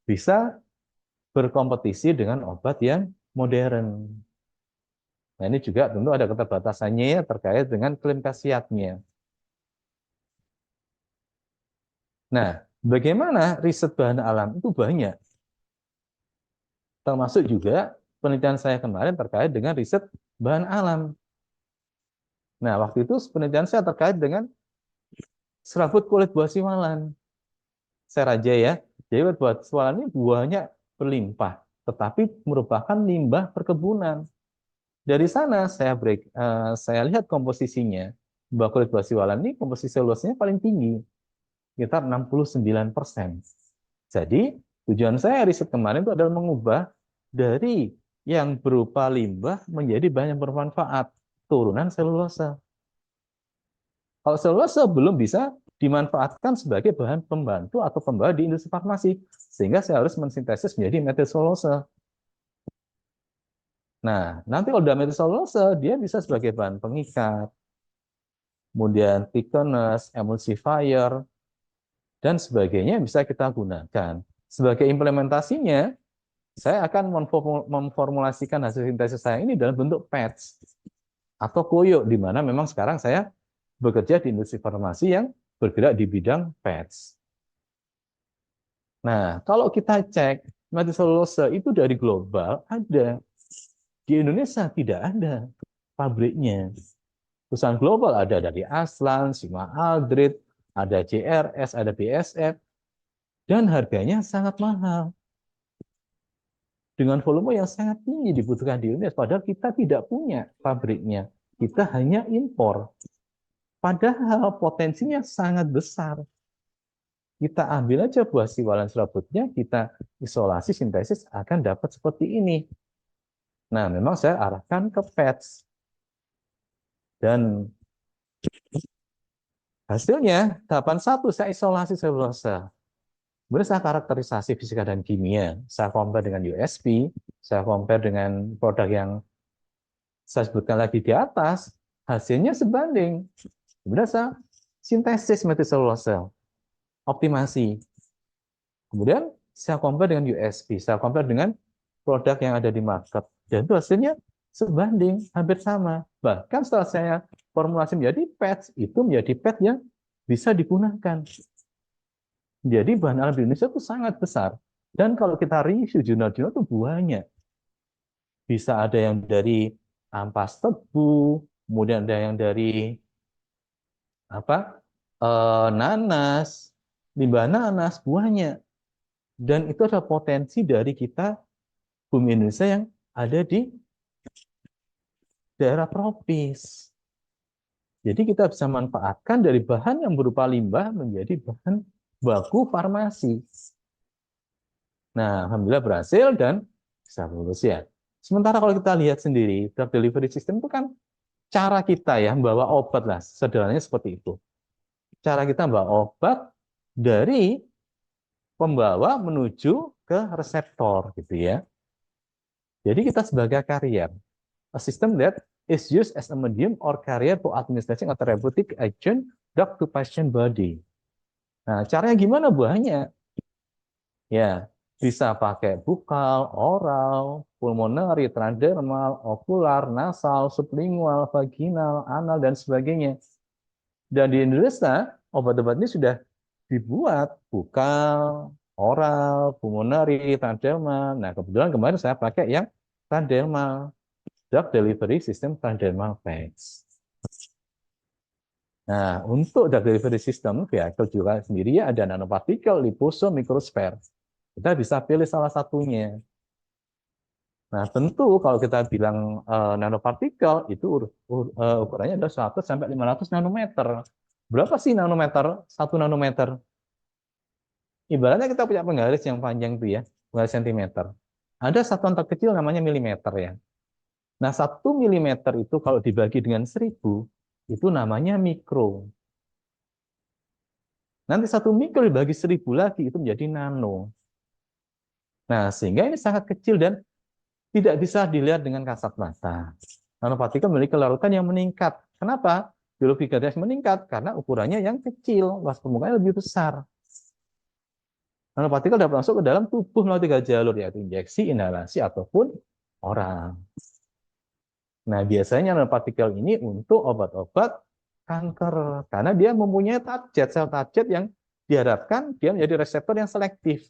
bisa berkompetisi dengan obat yang modern. Nah, ini juga tentu ada keterbatasannya ya, terkait dengan klaim khasiatnya. Nah, bagaimana riset bahan alam itu banyak. Termasuk juga penelitian saya kemarin terkait dengan riset bahan alam. Nah, waktu itu penelitian saya terkait dengan serabut kulit buah siwalan. Saya raja ya. Jadi buah siwalan ini buahnya berlimpah, tetapi merupakan limbah perkebunan. Dari sana saya lihat komposisinya. Kulit buah siwalan ini komposisi selulosanya paling tinggi, sekitar 69%. Jadi tujuan saya riset kemarin itu adalah mengubah dari yang berupa limbah menjadi bahan yang bermanfaat, turunan selulosa. Kalau selulosa belum bisa dimanfaatkan sebagai bahan pembantu atau pembawa di industri farmasi, sehingga saya harus mensintesis menjadi metil selulosa. Nah, nanti kalau udah metil selulosa, dia bisa sebagai bahan pengikat, kemudian thickeners, emulsifier, dan sebagainya bisa kita gunakan. Sebagai implementasinya, saya akan memformulasikan hasil sintesis saya ini dalam bentuk patch atau koyo, di mana memang sekarang saya bekerja di industri farmasi yang bergerak di bidang patch. Nah, kalau kita cek metil selulosa itu dari global ada, di Indonesia tidak ada pabriknya. Perusahaan global ada dari Aslan, Sigma Aldrich, ada CRS, ada BASF, dan harganya sangat mahal. dengan volume yang sangat tinggi dibutuhkan di Indonesia, padahal kita tidak punya pabriknya. Kita hanya impor. Padahal potensinya sangat besar. Kita ambil aja buah siwalan serabutnya, kita isolasi, sintesis, akan dapat seperti ini. Nah, memang saya arahkan ke PETS. Dan hasilnya, tahapan 1, saya isolasi selulosa. Kemudian saya karakterisasi fisika dan kimia. Saya compare dengan USP, saya compare dengan produk yang saya sebutkan lagi di atas, hasilnya sebanding. Kemudian saya sintesis metiselulose, optimasi. Kemudian saya compare dengan USP, saya compare dengan produk yang ada di market. Dan itu hasilnya sebanding, hampir sama. Bahkan setelah saya formulasi menjadi PETS, itu menjadi PET yang bisa digunakan. Jadi bahan alam di Indonesia itu sangat besar. Dan kalau kita review jurnal-jurnal itu banyak. Bisa ada yang dari ampas tebu, kemudian ada yang dari nanas, limbah nanas, buahnya. Dan itu ada potensi dari kita, bumi Indonesia yang ada di daerah tropis. Jadi kita bisa manfaatkan dari bahan yang berupa limbah menjadi bahan baku farmasi. Nah, alhamdulillah berhasil dan bisa lulus ya. Sementara kalau kita lihat sendiri, drug delivery system itu kan cara kita ya membawa obat lah, sederhananya seperti itu. Cara kita membawa obat dari pembawa menuju ke reseptor gitu ya. Jadi kita sebagai carrier, a system that is used as a medium or carrier for administration of therapeutic agent drug to patient body. Nah, caranya gimana buahnya? Ya, bisa pakai bukal, oral, pulmonary, transdermal, okular, nasal, sublingual, vaginal, anal, dan sebagainya. Dan di Indonesia, obat-obat ini sudah dibuat bukal, oral, pulmonary, transdermal. Nah, kebetulan kemarin saya pakai yang transdermal, drug delivery system transdermal PETS. Nah, untuk drug delivery system, vehicle juga sendiri ya ada nanopartikel, liposom, microsphere. Kita bisa pilih salah satunya. Nah, tentu kalau kita bilang nanopartikel, itu ukurannya adalah 100 sampai 500 nanometer. Berapa sih nanometer? 1 nanometer. Ibaratnya kita punya penggaris yang panjang itu ya, penggaris sentimeter. Ada satuan terkecil namanya milimeter ya. Nah, 1 milimeter itu kalau dibagi dengan 1000, itu namanya mikro. Nanti 1 mikro dibagi 1000 lagi, itu menjadi nano. Nah, sehingga ini sangat kecil dan tidak bisa dilihat dengan kasat mata. Nanopartikel memiliki larutan yang meningkat. Kenapa? Biologi garis meningkat karena ukurannya yang kecil, luas permukaannya lebih besar. Nanopartikel dapat masuk ke dalam tubuh melalui 3 jalur, yaitu injeksi, inhalasi, ataupun oral. Nah, biasanya nanopartikel ini untuk obat-obat kanker, karena dia mempunyai target, sel target yang diharapkan dia menjadi reseptor yang selektif.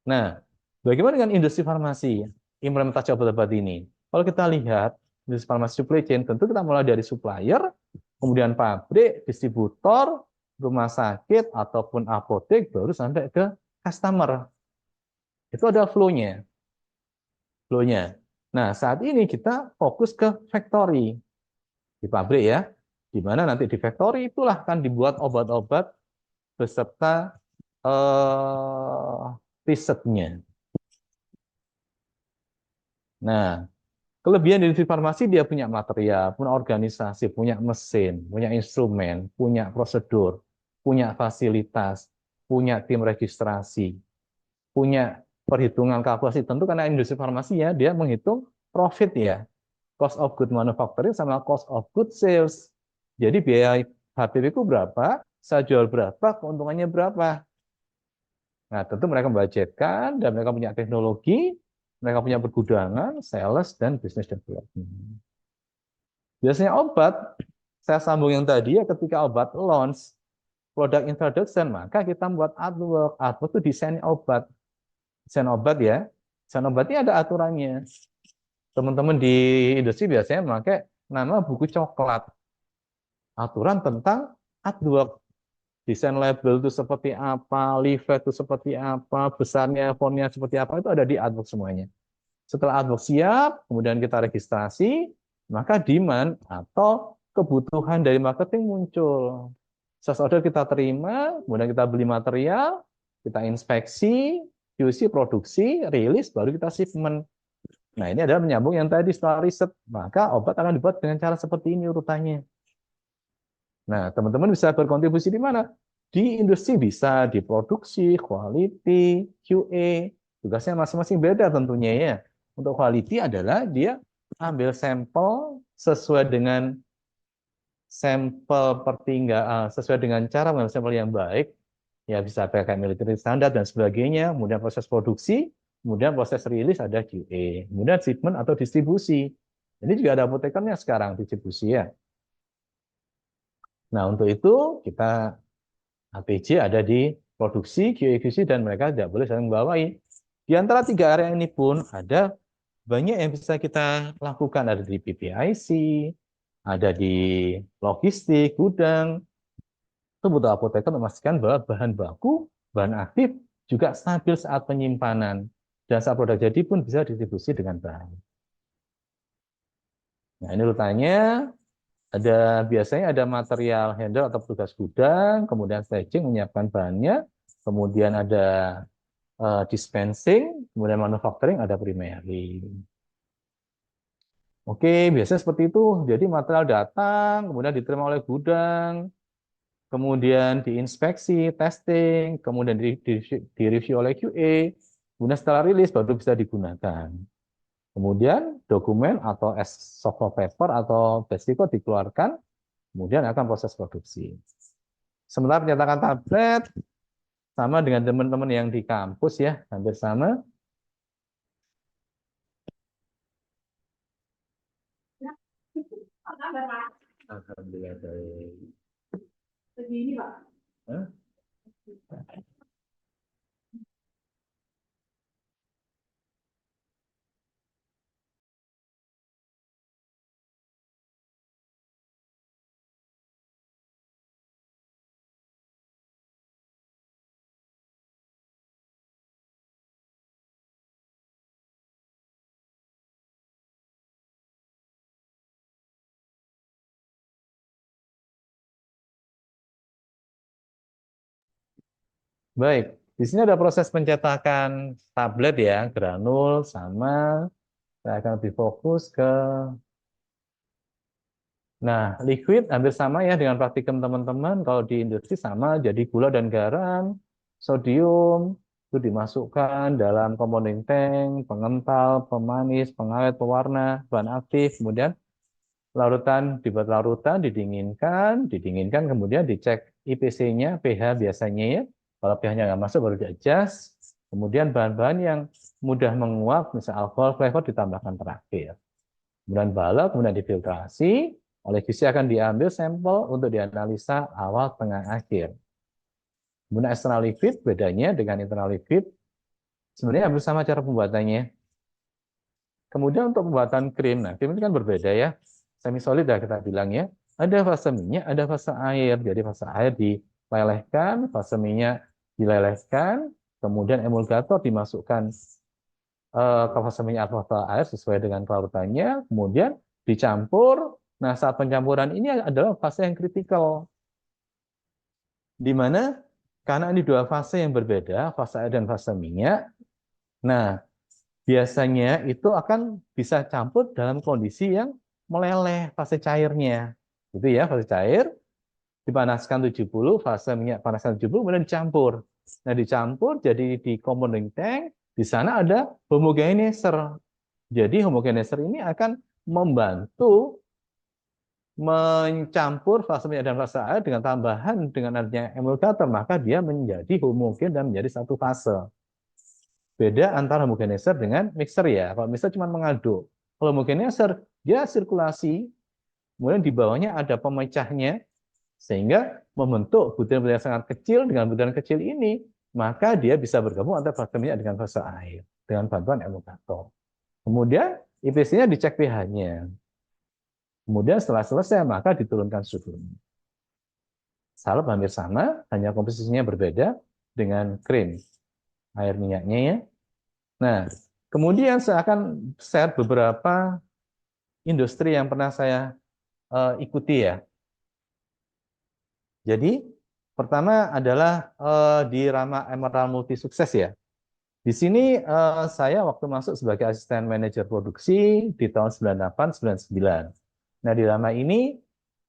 Nah, bagaimana dengan industri farmasi implementasi obat-obat ini? Kalau kita lihat industri farmasi supply chain, tentu kita mulai dari supplier, kemudian pabrik, distributor, rumah sakit, ataupun apotek, baru sampai ke customer. Itu ada flow-nya. Nah, saat ini kita fokus ke factory. Di pabrik ya, di mana nanti di factory itulah kan dibuat obat-obat beserta risetnya. Nah, kelebihan dari farmasi dia punya material, punya organisasi, punya mesin, punya instrumen, punya prosedur, punya fasilitas, punya tim registrasi, punya perhitungan kalkulasi. Tentu karena industri farmasi ya, dia menghitung profit ya, cost of good manufacturing sama cost of good sales. Jadi biaya HPP ku berapa, saya jual berapa, keuntungannya berapa. Nah, tentu mereka membudgetkan dan mereka punya teknologi, mereka punya pergudangan, sales, dan business development. Biasanya obat, saya sambung yang tadi ya, ketika obat launch, product introduction, maka kita membuat artwork. Artwork itu desain obat. Desain obat ya, desain obatnya ada aturannya. Teman-teman di industri biasanya memakai nama buku coklat. Aturan tentang artwork. desain label itu seperti apa, leaflet itu seperti apa, besarnya, fontnya seperti apa, itu ada di artwork semuanya. Setelah artwork siap, kemudian kita registrasi, maka demand atau kebutuhan dari marketing muncul. Sales order kita terima, kemudian kita beli material, kita inspeksi, QC, produksi, rilis, baru kita shipment. Nah, ini adalah menyambung yang tadi setelah riset. Maka obat akan dibuat dengan cara seperti ini urutannya. Nah, teman-teman bisa berkontribusi di mana? Di industri bisa, di produksi, quality, QA. Tugasnya masing-masing beda tentunya ya. Untuk quality adalah dia ambil sampel sesuai dengan sesuai dengan cara mengambil sampel yang baik. Ya bisa pakai military standar dan sebagainya. Kemudian proses produksi, kemudian proses rilis ada QA. Kemudian shipment atau distribusi. Ini juga ada apotekernya sekarang distribusi ya. Nah, untuk itu kita APJ ada di produksi, QA/QC, dan mereka tidak boleh saling membawahi. Di antara tiga area ini pun ada banyak yang bisa kita lakukan. Ada di PPIC, ada di logistik, gudang. Itu butuh apoteker memastikan bahwa bahan baku, bahan aktif juga stabil saat penyimpanan. Dan saat produk jadi pun bisa distribusi dengan baik. Nah, ini urutannya. Biasanya ada material handle atau petugas gudang, kemudian staging menyiapkan bahannya, kemudian ada dispensing, kemudian manufacturing, ada primary. Oke, biasanya seperti itu. Jadi material datang, kemudian diterima oleh gudang, kemudian diinspeksi, testing, kemudian direview oleh QA, kemudian setelah rilis baru bisa digunakan. Kemudian dokumen atau software paper atau basic code dikeluarkan, kemudian akan proses produksi. Sementara penyetakan tablet sama dengan teman-teman yang di kampus ya, hampir sama. Alhamdulillah baik. Hah? Baik, di sini ada proses pencetakan tablet ya, granul sama saya akan lebih fokus ke liquid hampir sama ya dengan praktikum teman-teman. Kalau di industri sama, jadi gula dan garam, sodium itu dimasukkan dalam compounding tank, pengental, pemanis, pengawet, pewarna, bahan aktif, kemudian dibuat larutan, didinginkan, kemudian dicek IPC-nya, pH biasanya ya. Kalau pH-nya nggak masuk baru di-adjust. Kemudian bahan-bahan yang mudah menguap, misalnya alkohol, flavor ditambahkan terakhir. Kemudian balok, kemudian difiltrasi, oleh QC akan diambil sampel untuk dianalisa awal, tengah, akhir. Kemudian external liquid, bedanya dengan internal liquid, sebenarnya hampir sama cara pembuatannya. Kemudian untuk pembuatan krim, krim ini kan berbeda ya. Semi solid dah kita bilang ya. Ada fase minyak, ada fase air. Jadi fase air dilelehkan, fase minyak dilelehkan, kemudian emulgator dimasukkan ke fase minyak atau fase air sesuai dengan kelarutannya, kemudian dicampur. Nah, saat pencampuran ini adalah fase yang kritikal. Di mana karena ini dua fase yang berbeda, fase air dan fase minyak. Nah, biasanya itu akan bisa campur dalam kondisi yang meleleh fase cairnya. Itu ya, fase cair dipanaskan 70, fase minyak panaskan 70, kemudian dicampur. Nah, dicampur jadi di compounding tank, di sana ada homogenizer. Jadi homogenizer ini akan membantu mencampur fase minyak dan fase air dengan tambahan dengan adanya emulgator, maka dia menjadi homogen dan menjadi satu fase. Beda antara homogenizer dengan mixer ya. Kalau mixer cuma mengaduk. Kalau homogenizer dia sirkulasi, kemudian di bawahnya ada pemecahnya, sehingga membentuk butiran-butiran sangat kecil. Dengan butiran kecil ini, maka dia bisa bergabung antara fase minyak dengan fase air dengan bantuan emulgator. Kemudian IPC-nya dicek pH-nya. Kemudian setelah selesai, maka diturunkan suhunya. Salep hampir sama, hanya komposisinya berbeda dengan krim, air minyaknya ya. Nah, kemudian saya akan share beberapa industri yang pernah saya ikuti ya. Jadi, pertama adalah di Rama Emerald Multi Sukses ya. Di sini saya waktu masuk sebagai asisten manajer produksi di tahun 98-99. Nah, di Rama ini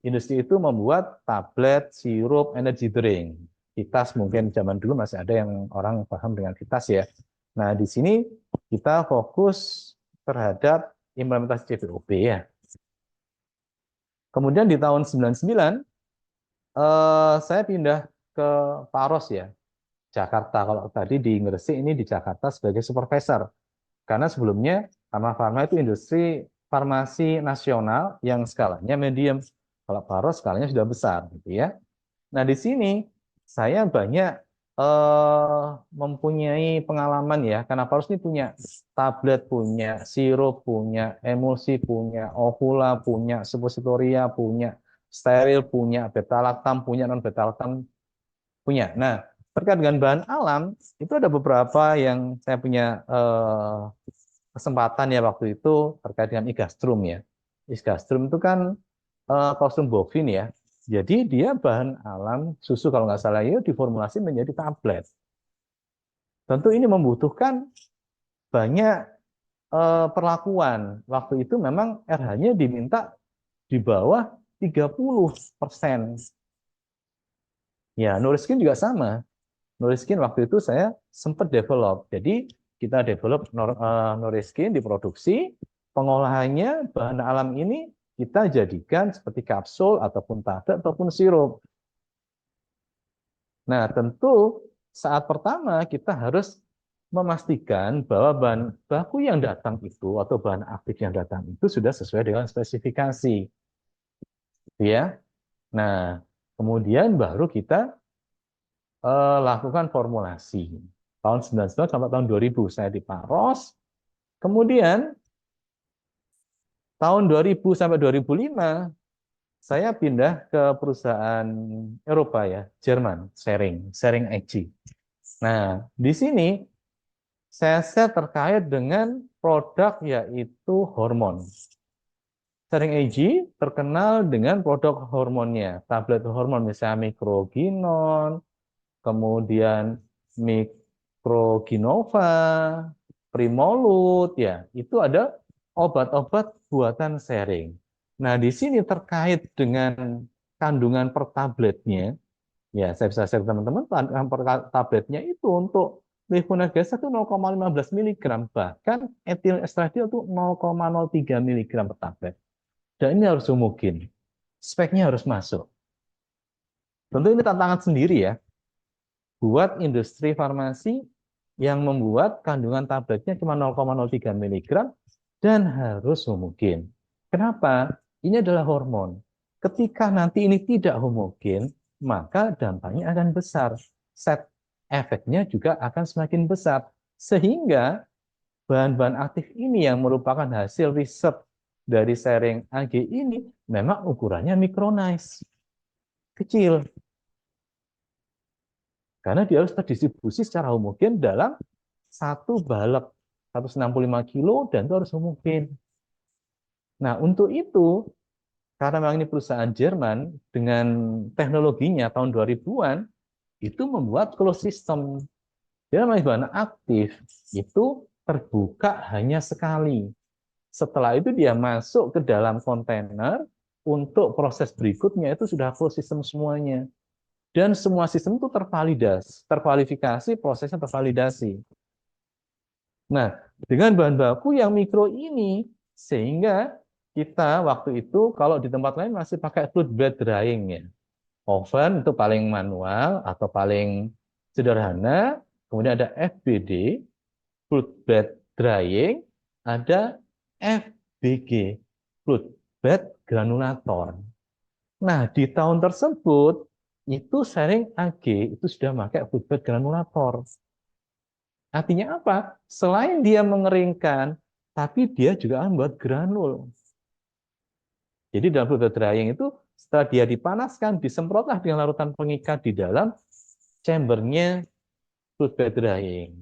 industri itu membuat tablet, sirup, energy drink. Vitas mungkin zaman dulu masih ada yang orang paham dengan Vitas ya. Nah, di sini kita fokus terhadap implementasi CPOP ya. Kemudian di tahun 99 saya pindah ke Paros ya, Jakarta. Kalau tadi di Gresik, ini di Jakarta sebagai supervisor. Karena sebelumnya Rama Pharma itu industri farmasi nasional yang skalanya medium. Kalau Paros skalanya sudah besar, gitu ya. Nah, di sini saya banyak mempunyai pengalaman ya, karena Paros ini punya tablet, punya sirup, punya emulsi, punya ovula, punya suppositoria, punya steril, punya beta-lactam, punya non-beta-lactam, punya. Nah, terkait dengan bahan alam, itu ada beberapa yang saya punya kesempatan ya waktu itu terkait dengan igastrum ya. Igastrum itu kan kostum bovin ya. Jadi dia bahan alam susu kalau nggak salah itu diformulasi menjadi tablet. Tentu ini membutuhkan banyak perlakuan. Waktu itu memang RH-nya diminta di bawah 30%. Ya, Nuriskin juga sama. Nuriskin waktu itu saya sempat develop. Jadi kita develop Nuriskin diproduksi, pengolahannya bahan alam ini kita jadikan seperti kapsul ataupun tablet ataupun sirup. Nah, tentu saat pertama kita harus memastikan bahwa bahan baku yang datang itu atau bahan aktif yang datang itu sudah sesuai dengan spesifikasi. Ya. Nah, kemudian baru kita lakukan formulasi. Tahun 1999 sampai tahun 2000 saya di Paros. Kemudian tahun 2000 sampai 2005 saya pindah ke perusahaan Eropa ya, Jerman, Sharing AG. Nah, di sini saya terkait dengan produk yaitu hormon. Sharing AG terkenal dengan produk hormonnya, tablet hormon misalnya Microginon, kemudian Microginova, Primolut, ya itu ada obat-obat buatan Sharing. Nah, di sini terkait dengan kandungan per tabletnya, ya saya bisa share teman-teman, kandungan per tabletnya itu untuk levonorgestrel itu 0,15 mg, bahkan etil estradiol itu 0,03 mg per tablet. Dan ini harus homogen, speknya harus masuk. Tentu ini tantangan sendiri ya, buat industri farmasi yang membuat kandungan tabletnya cuma 0,03 mg dan harus homogen. Kenapa? Ini adalah hormon. Ketika nanti ini tidak homogen, maka dampaknya akan besar. Set efeknya juga akan semakin besar. Sehingga bahan-bahan aktif ini yang merupakan hasil riset dari Sharing AG ini memang ukurannya micronized, kecil. Karena dia harus terdistribusi secara homogen dalam satu balap 165 kilo dan itu harus homogen. Nah, untuk itu, karena memang ini perusahaan Jerman dengan teknologinya tahun 2000-an, itu membuat closed system. Dia bahan aktif itu terbuka hanya sekali. Setelah itu dia masuk ke dalam kontainer, untuk proses berikutnya itu sudah closed system semuanya. Dan semua sistem itu terkualifikasi, prosesnya tervalidasi. Nah, dengan bahan baku yang mikro ini, sehingga kita waktu itu kalau di tempat lain masih pakai fluid bed drying ya. Oven itu paling manual atau paling sederhana, kemudian ada FBD, fluid bed drying, ada FBG, fluid bed granulator. Nah, di tahun tersebut itu Sharing AG itu sudah pakai fluid bed granulator. Artinya apa? Selain dia mengeringkan, tapi dia juga akan membuat granul. Jadi dalam fluid bed drying itu setelah dia dipanaskan, disemprotlah dengan larutan pengikat di dalam chambernya fluid bed drying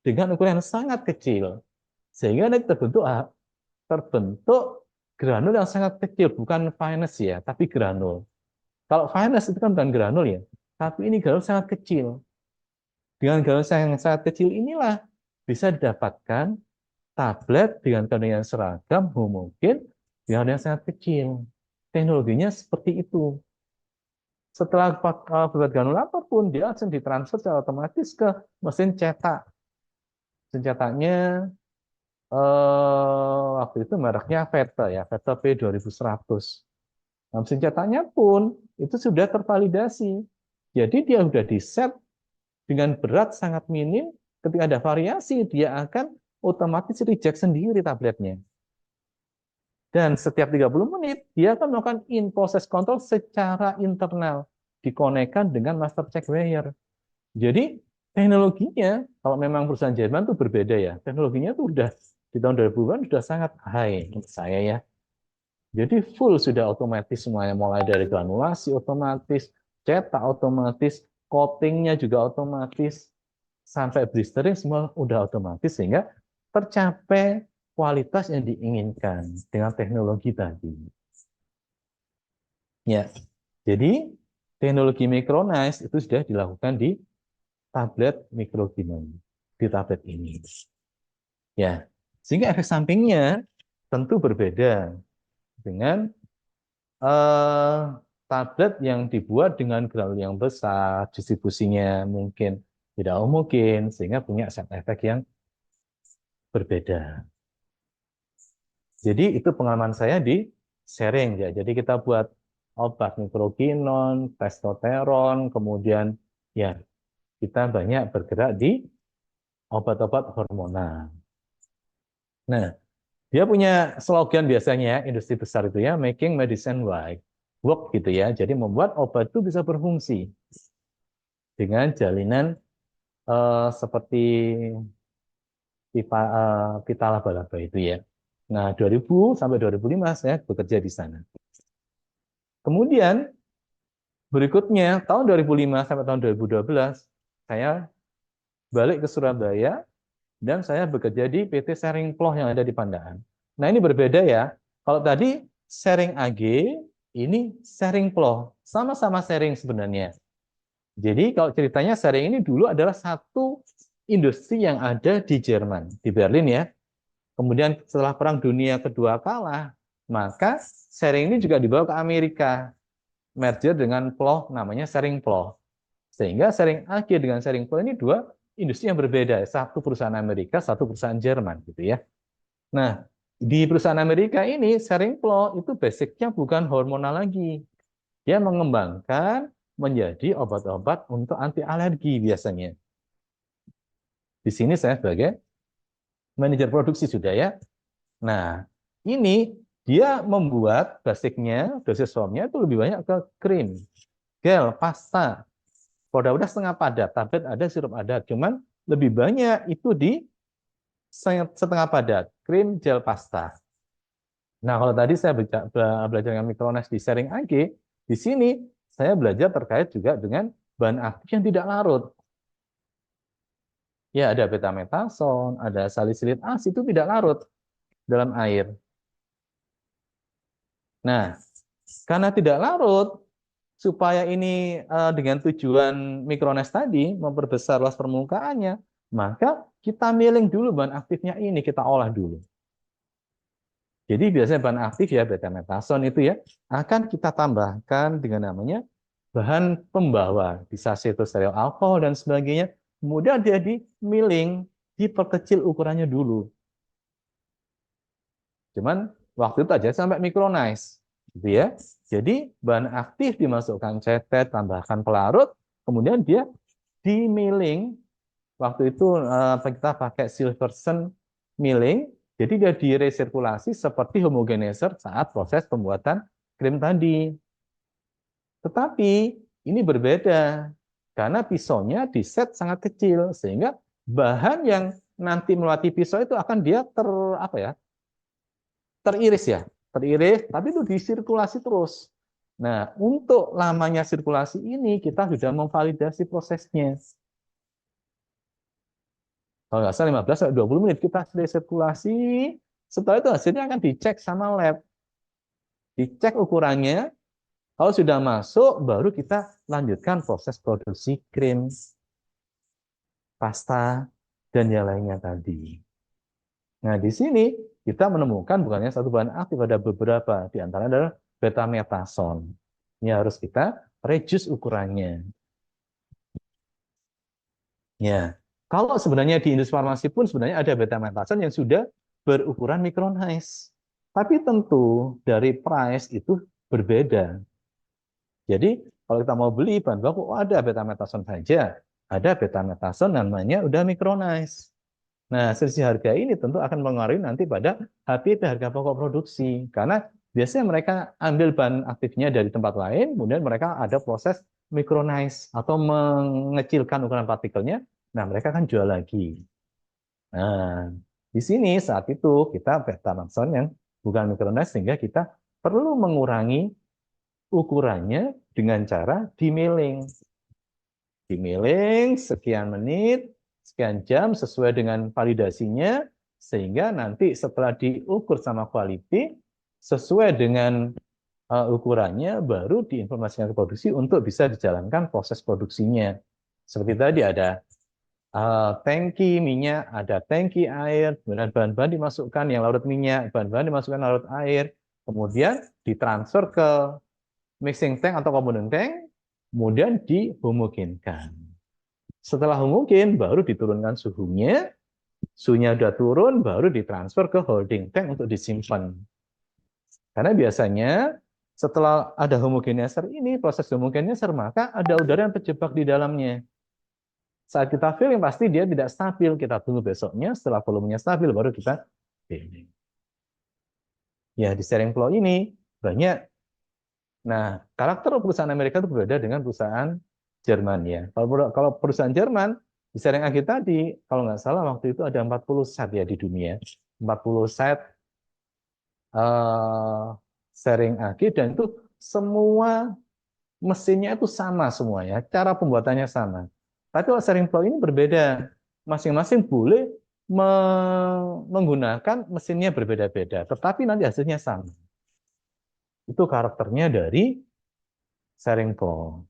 dengan ukuran yang sangat kecil, sehingga nanti terbentuk granul yang sangat kecil, bukan finesse ya, tapi granul. Kalau finesse itu kan bukan granul ya, tapi ini granul sangat kecil. Dengan granul yang sangat kecil inilah bisa didapatkan tablet dengan kandungan yang seragam, homogen, dengan yang sangat kecil. Teknologinya seperti itu. Setelah berbuat granulator pun, dia langsung ditransfer secara otomatis ke mesin cetak. Mesin cetaknya waktu itu mereknya Veta ya, Veta P2100. Nah, mesin cetaknya pun itu sudah tervalidasi. Jadi dia sudah di-set dengan berat sangat minim, ketika ada variasi dia akan otomatis reject sendiri tabletnya. Dan setiap 30 menit dia akan melakukan in-process control secara internal, dikonekkan dengan master check wire. Jadi teknologinya, kalau memang perusahaan Jerman itu berbeda ya, teknologinya itu udah di tahun 2000-an sudah sangat high menurut saya ya. Jadi full sudah otomatis semuanya, mulai dari granulasi otomatis, cetak otomatis, coatingnya juga otomatis, sampai blistering semua udah otomatis sehingga tercapai kualitas yang diinginkan dengan teknologi tadi. Ya, jadi teknologi Micronize itu sudah dilakukan di tablet Microginon, di tablet ini. Ya, sehingga efek sampingnya tentu berbeda dengan tablet yang dibuat dengan granul yang besar, distribusinya mungkin tidak homogen, sehingga punya side effect yang berbeda. Jadi itu pengalaman saya di sharing ya. Jadi kita buat obat Microginon, testosteron, kemudian ya kita banyak bergerak di obat-obat hormonal. Nah, dia punya slogan biasanya industri besar itu ya, making medicine work gitu ya. Jadi membuat obat itu bisa berfungsi dengan jalinan seperti pita laba-laba itu ya. Nah, 2000 sampai 2005 saya bekerja di sana. Kemudian berikutnya tahun 2005 sampai tahun 2012 saya balik ke Surabaya dan saya bekerja di PT Sharing Ploh yang ada di Pandaan. Nah, ini berbeda ya. Kalau tadi Sharing AG, ini Sharing Ploh. Sama-sama sharing sebenarnya. Jadi kalau ceritanya Sharing ini dulu adalah satu industri yang ada di Jerman, di Berlin ya. Kemudian setelah Perang Dunia Kedua kalah, maka Sharing ini juga dibawa ke Amerika. Merger dengan Ploh, namanya Sharing Ploh. Sehingga Sharing AG dengan Sharing Ploh ini dua industri yang berbeda. Satu perusahaan Amerika, satu perusahaan Jerman. Gitu ya. Nah, di perusahaan Amerika ini, Sharing Ploh itu basicnya bukan hormonal lagi. Dia mengembangkan menjadi obat-obat untuk anti alergi biasanya. Di sini saya sebagai manajer produksi sudah ya. Nah, ini dia membuat basicnya, dosis formnya itu lebih banyak ke krim, gel, pasta. Kalau udah setengah padat, tablet ada, sirup ada. Cuman lebih banyak itu di setengah padat, krim, gel, pasta. Nah, kalau tadi saya belajar dengan Micronize di Sharing AG, di sini saya belajar terkait juga dengan bahan aktif yang tidak larut. Ya, ada betametason, ada salisilit as, itu tidak larut dalam air. Nah, karena tidak larut, supaya ini dengan tujuan Micronize tadi, memperbesar luas permukaannya, maka kita milling dulu bahan aktifnya ini, kita olah dulu. Jadi biasanya bahan aktif ya, betametason itu ya, akan kita tambahkan dengan namanya bahan pembawa, bisa cetosterol alkohol dan sebagainya. Kemudian dia di milling, diperkecil ukurannya dulu. Cuman waktu itu aja sampai Micronize, gitu ya. Jadi bahan aktif dimasukkan cetet, tambahkan pelarut, kemudian dia di milling. Waktu itu kita pakai Silverson milling, jadi dia diresirkulasi seperti homogenizer saat proses pembuatan krim tadi. Tetapi ini berbeda karena pisaunya di set sangat kecil sehingga bahan yang nanti melewati pisau itu akan dia teriris ya, teriris, tapi itu disirkulasi terus. Nah, untuk lamanya sirkulasi ini kita sudah memvalidasi prosesnya. Kalau nggak salah 15 sampai 20 menit kita sirkulasi. Setelah itu hasilnya akan dicek sama lab. Dicek ukurannya, kalau sudah masuk baru kita lanjutkan proses produksi krim, pasta, dan yang lainnya tadi. Nah, di sini kita menemukan bukannya satu bahan aktif, ada beberapa. Di antaranya adalah betametason. Ini harus kita reduce ukurannya. Ya, kalau sebenarnya di industri farmasi pun sebenarnya ada betametason yang sudah berukuran micronize. Tapi tentu dari price itu berbeda. Jadi kalau kita mau beli bahan baku, oh ada betametason saja. Ada betametason namanya udah micronize. Nah, selisih harga ini tentu akan mengaruhi nanti pada HPP, harga pokok produksi. Karena biasanya mereka ambil bahan aktifnya dari tempat lain, kemudian mereka ada proses micronize atau mengecilkan ukuran partikelnya. Nah, mereka akan jual lagi. Nah, di sini saat itu kita betametason yang bukan micronize sehingga kita perlu mengurangi ukurannya dengan cara dimailing. Dimailing sekian menit, sekian jam sesuai dengan validasinya, sehingga nanti setelah diukur sama quality, sesuai dengan ukurannya, baru diinformasikan ke produksi untuk bisa dijalankan proses produksinya. Seperti tadi ada tangki minyak, ada tangki air, kemudian bahan-bahan dimasukkan yang larut minyak, bahan-bahan dimasukkan larut air, kemudian ditransfer ke mixing tank atau compounding tank, kemudian dihomogenkan. Setelah homogen, baru diturunkan suhunya sudah turun, baru ditransfer ke holding tank untuk disimpan. Karena biasanya setelah ada homogenizer ini, proses homogenizer, maka ada udara yang terjebak di dalamnya. Saat kita filling, pasti dia tidak stabil. Kita tunggu besoknya, setelah volumenya stabil, baru kita filling. Ya, di sharing flow ini banyak. Nah, karakter perusahaan Amerika itu berbeda dengan perusahaan Jerman ya. Kalau perusahaan Jerman, di sharing AG tadi, kalau nggak salah waktu itu ada 40 set ya di dunia. 40 set sharing AG, dan itu semua mesinnya itu sama semua ya. Cara pembuatannya sama. Tapi kalau sharing flow ini berbeda. Masing-masing boleh menggunakan mesinnya berbeda-beda. Tetapi nanti hasilnya sama. Itu karakternya dari sharing flow.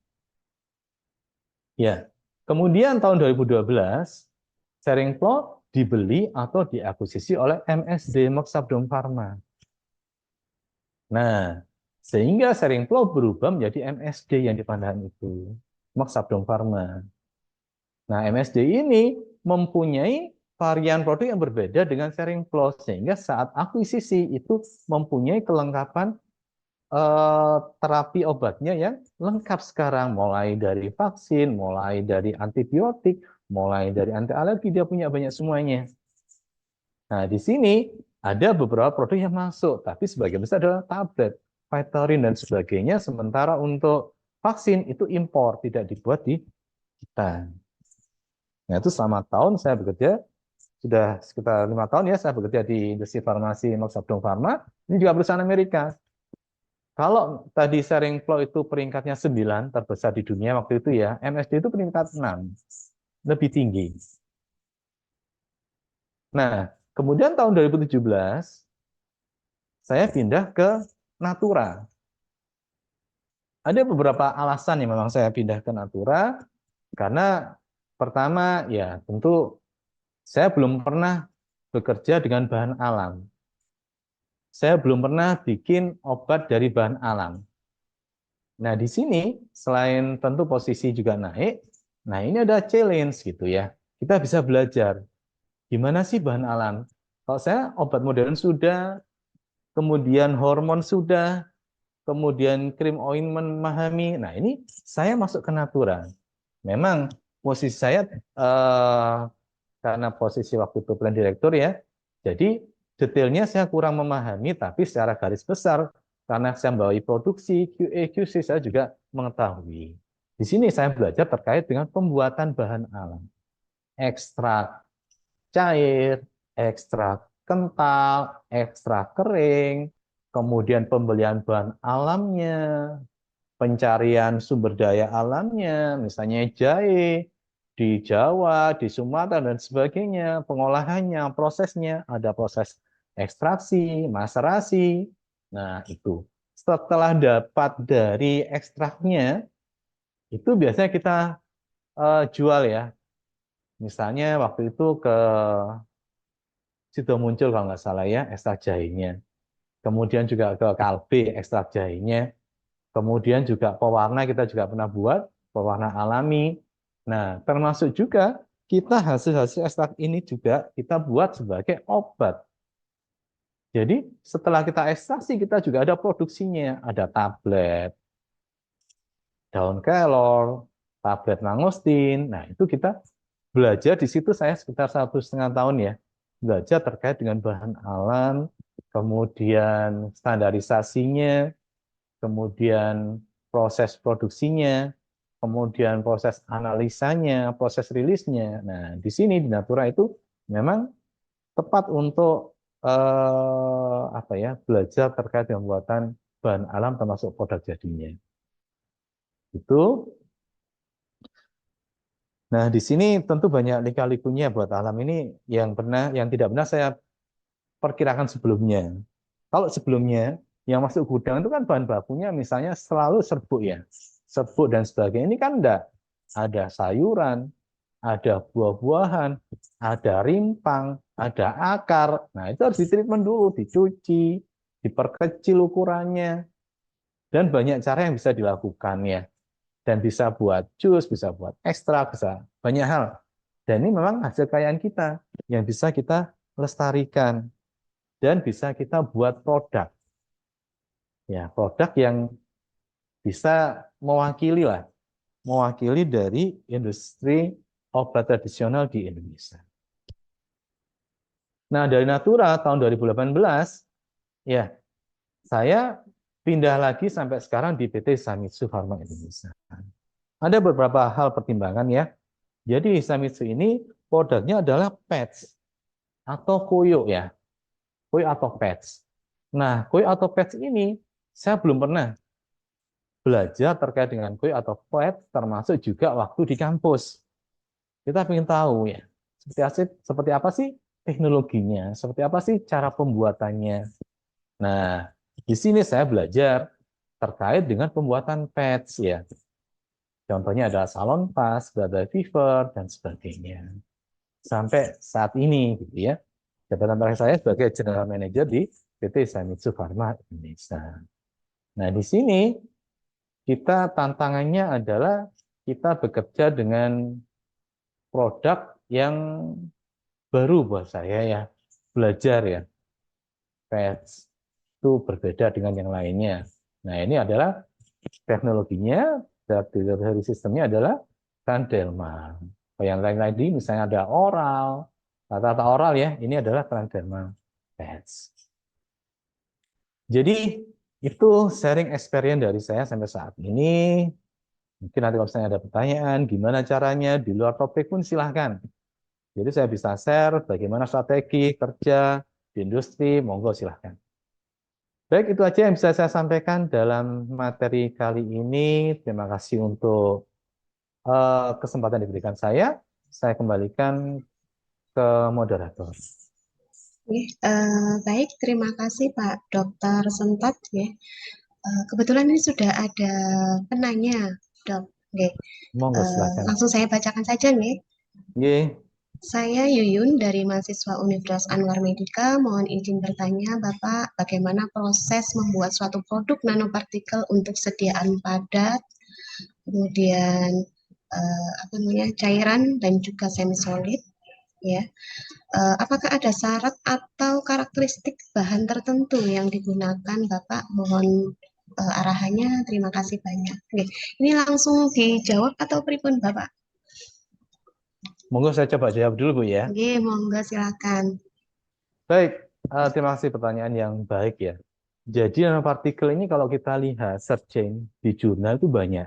Ya, kemudian tahun 2012, sharing flow dibeli atau diakuisisi oleh MSD, Merck Shabdong Pharma. Nah, sehingga sharing flow berubah menjadi MSD yang dipandang itu, Merck Shabdong Pharma. Nah, MSD ini mempunyai varian produk yang berbeda dengan sharing flow, sehingga saat akuisisi itu mempunyai kelengkapan terapi obatnya yang lengkap sekarang, mulai dari vaksin, mulai dari antibiotik, mulai dari anti alergi, dia punya banyak semuanya. Nah, di sini ada beberapa produk yang masuk, tapi sebagian besar adalah tablet, Vytorin dan sebagainya, sementara untuk vaksin itu impor, tidak dibuat di kita. Nah, itu selama tahun saya bekerja, sudah sekitar 5 tahun ya, saya bekerja di industri farmasi Merck Shabdong Pharma, ini juga perusahaan Amerika. Kalau tadi sharing flow itu peringkatnya 9 terbesar di dunia waktu itu ya, MSD itu peringkat 6, lebih tinggi. Nah, kemudian tahun 2017, saya pindah ke Natura. Ada beberapa alasan yang memang saya pindah ke Natura, karena pertama ya tentu saya belum pernah bekerja dengan bahan alam. Saya belum pernah bikin obat dari bahan alam. Nah, di sini selain tentu posisi juga naik, nah ini ada challenge gitu ya. Kita bisa belajar gimana sih bahan alam. Kalau saya obat modern sudah, kemudian hormon sudah, kemudian krim ointment memahami. Nah, ini saya masuk ke Natura. Memang posisi saya karena posisi waktu itu plan direktur ya. Jadi detailnya saya kurang memahami, tapi secara garis besar karena saya membawahi produksi, QA, QC, saya juga mengetahui. Di sini saya belajar terkait dengan pembuatan bahan alam. Ekstrak cair, ekstrak kental, ekstrak kering, kemudian pembelian bahan alamnya, pencarian sumber daya alamnya, misalnya jahe di Jawa, di Sumatera, dan sebagainya, pengolahannya, prosesnya, ada proses ekstraksi, maserasi. Nah, itu. Setelah dapat dari ekstraknya, itu biasanya kita jual ya. Misalnya waktu itu ke Sidomuncul kalau nggak salah ya, ekstrak jahenya. Kemudian juga ke Kalbe, ekstrak jahenya. Kemudian juga pewarna kita juga pernah buat, pewarna alami. Nah, termasuk juga kita hasil-hasil ekstrak ini juga kita buat sebagai obat. Jadi setelah kita ekstraksi kita juga ada produksinya, ada tablet, daun kelor, tablet mangostin. Nah, itu kita belajar di situ saya sekitar 1,5 tahun ya. Belajar terkait dengan bahan alam, kemudian standarisasinya, kemudian proses produksinya, kemudian proses analisanya, proses rilisnya. Nah, di sini di Natura itu memang tepat untuk apa ya, belajar terkait dengan pembuatan bahan alam termasuk produk jadinya. Itu. Nah, di sini tentu banyak lika-likunya buat alam ini yang tidak pernah saya perkirakan sebelumnya. Kalau sebelumnya yang masuk gudang itu kan bahan bakunya misalnya selalu serbuk ya. Serbuk dan sebagainya. Ini kan enggak. Ada sayuran, ada buah-buahan, ada rimpang, ada akar. Nah, itu harus ditreatment dulu, dicuci, diperkecil ukurannya. Dan banyak cara yang bisa dilakukan ya. Dan bisa buat jus, bisa buat ekstrak, bisa banyak hal. Dan ini memang hasil kekayaan kita yang bisa kita lestarikan dan bisa kita buat produk. Ya, produk yang bisa mewakili dari industri obat tradisional di Indonesia. Nah, dari Natura tahun 2018 ya, saya pindah lagi sampai sekarang di PT Hisamitsu Pharma Indonesia. Ada beberapa hal pertimbangan ya. Jadi Hisamitsu ini produknya adalah patch atau koyo ya. Koyo atau patch. Nah, koyo atau patch ini saya belum pernah belajar terkait dengan koyo atau patch, termasuk juga waktu di kampus. Kita ingin tahu ya, seperti apa sih teknologinya, seperti apa sih cara pembuatannya. Nah, di sini saya belajar terkait dengan pembuatan patch ya. Contohnya ada Salonpas, Bradley Fever, dan sebagainya. Sampai saat ini, gitu ya. Jabatan terakhir saya sebagai General Manager di PT Hisamitsu Pharma Indonesia. Nah, di sini kita tantangannya adalah kita bekerja dengan produk yang baru buat saya ya. Belajar ya. Patch itu berbeda dengan yang lainnya. Nah, ini adalah teknologinya, dari sistemnya adalah transdermal. Yang lain lagi misalnya ada oral, kata-kata oral ya, ini adalah transdermal patch. Jadi itu sharing experience dari saya sampai saat ini. Mungkin nanti kalau misalnya ada pertanyaan, gimana caranya, di luar topik pun silahkan. Jadi saya bisa share bagaimana strategi kerja di industri, monggo silahkan. Baik, itu aja yang bisa saya sampaikan dalam materi kali ini. Terima kasih untuk kesempatan diberikan saya. Saya kembalikan ke moderator. Baik, terima kasih Pak Dokter Sentot ya. Kebetulan ini sudah ada penanya, Dok. Oke. Monggo silakan. Langsung saya bacakan saja nih. Nggih. Saya Yuyun dari mahasiswa Universitas Anwar Medika. Mohon izin bertanya, Bapak, bagaimana proses membuat suatu produk nanopartikel untuk sediaan padat, kemudian cairan dan juga semi solid, ya. Apakah ada syarat atau karakteristik bahan tertentu yang digunakan, Bapak? Mohon arahannya. Terima kasih banyak. Oke, ini langsung dijawab atau pripun, Bapak? Monggo saya coba jawab dulu, Bu ya. Oke, monggo silakan. Baik, terima kasih pertanyaan yang baik ya. Jadi nanopartikel ini kalau kita lihat searching di jurnal itu banyak.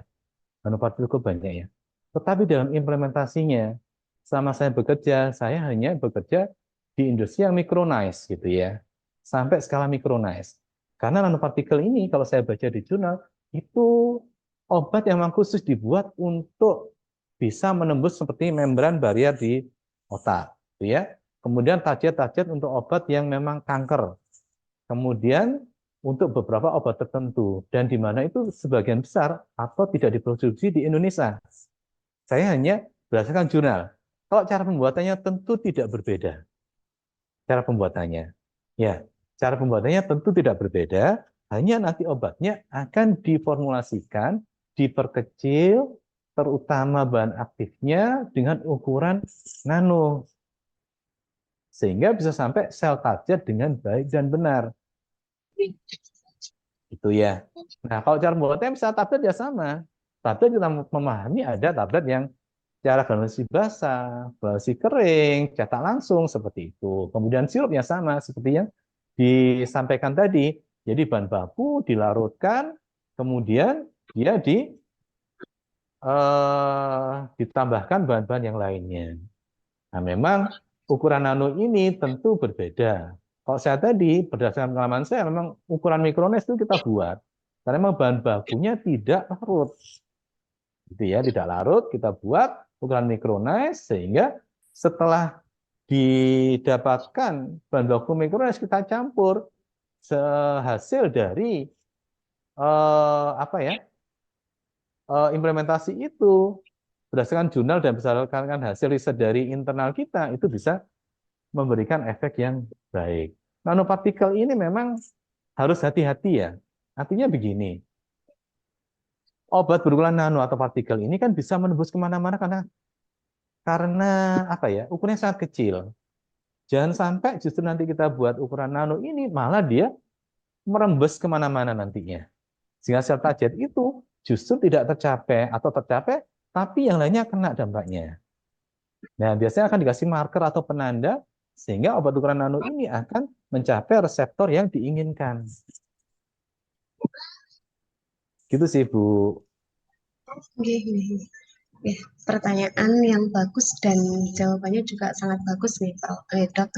Nanopartikel banyak ya. Tetapi dalam implementasinya, sama saya bekerja, saya hanya bekerja di industri yang micronize gitu ya. Sampai skala micronize. Karena nanopartikel ini kalau saya baca di jurnal itu obat yang memang khusus dibuat untuk bisa menembus seperti membran barrier di otak, gitu ya. Kemudian target-target untuk obat yang memang kanker. Kemudian untuk beberapa obat tertentu dan di mana itu sebagian besar atau tidak diproduksi di Indonesia. Saya hanya berdasarkan jurnal. Kalau cara pembuatannya tentu tidak berbeda. Cara pembuatannya. Ya, cara pembuatannya tentu tidak berbeda, hanya nanti obatnya akan diformulasikan, diperkecil, terutama bahan aktifnya dengan ukuran nano. Sehingga bisa sampai sel target dengan baik dan benar. Itu ya. Nah, kalau cara pembuatannya bisa tablet ya sama. Tablet kita memahami ada tablet yang cara granulasi basah, granulasi kering, cetak langsung seperti itu. Kemudian sirupnya sama seperti yang disampaikan tadi. Jadi bahan baku dilarutkan, kemudian dia ditambahkan bahan-bahan yang lainnya. Nah, memang ukuran nano ini tentu berbeda. Kalau saya tadi, berdasarkan pengalaman saya, memang ukuran mikrones itu kita buat. Karena memang bahan bakunya tidak larut. Gitu ya, tidak larut, kita buat ukuran mikrones, sehingga setelah didapatkan bahan baku mikrones, kita campur sehasil dari apa ya implementasi itu berdasarkan jurnal dan berdasarkan hasil riset dari internal kita itu bisa memberikan efek yang baik. Nanopartikel ini memang harus hati-hati ya. Artinya begini, obat berukuran nano atau partikel ini kan bisa menembus kemana-mana karena apa ya ukurannya sangat kecil. Jangan sampai justru nanti kita buat ukuran nano ini malah dia merembes kemana-mana nantinya. Sehingga sel target itu justru tidak tercapai atau tercapai, tapi yang lainnya kena dampaknya. Nah, biasanya akan dikasih marker atau penanda sehingga obat ukuran nano ini akan mencapai reseptor yang diinginkan. Gitu sih, Bu. Oke. Ya, pertanyaan yang bagus dan jawabannya juga sangat bagus nih, Dok.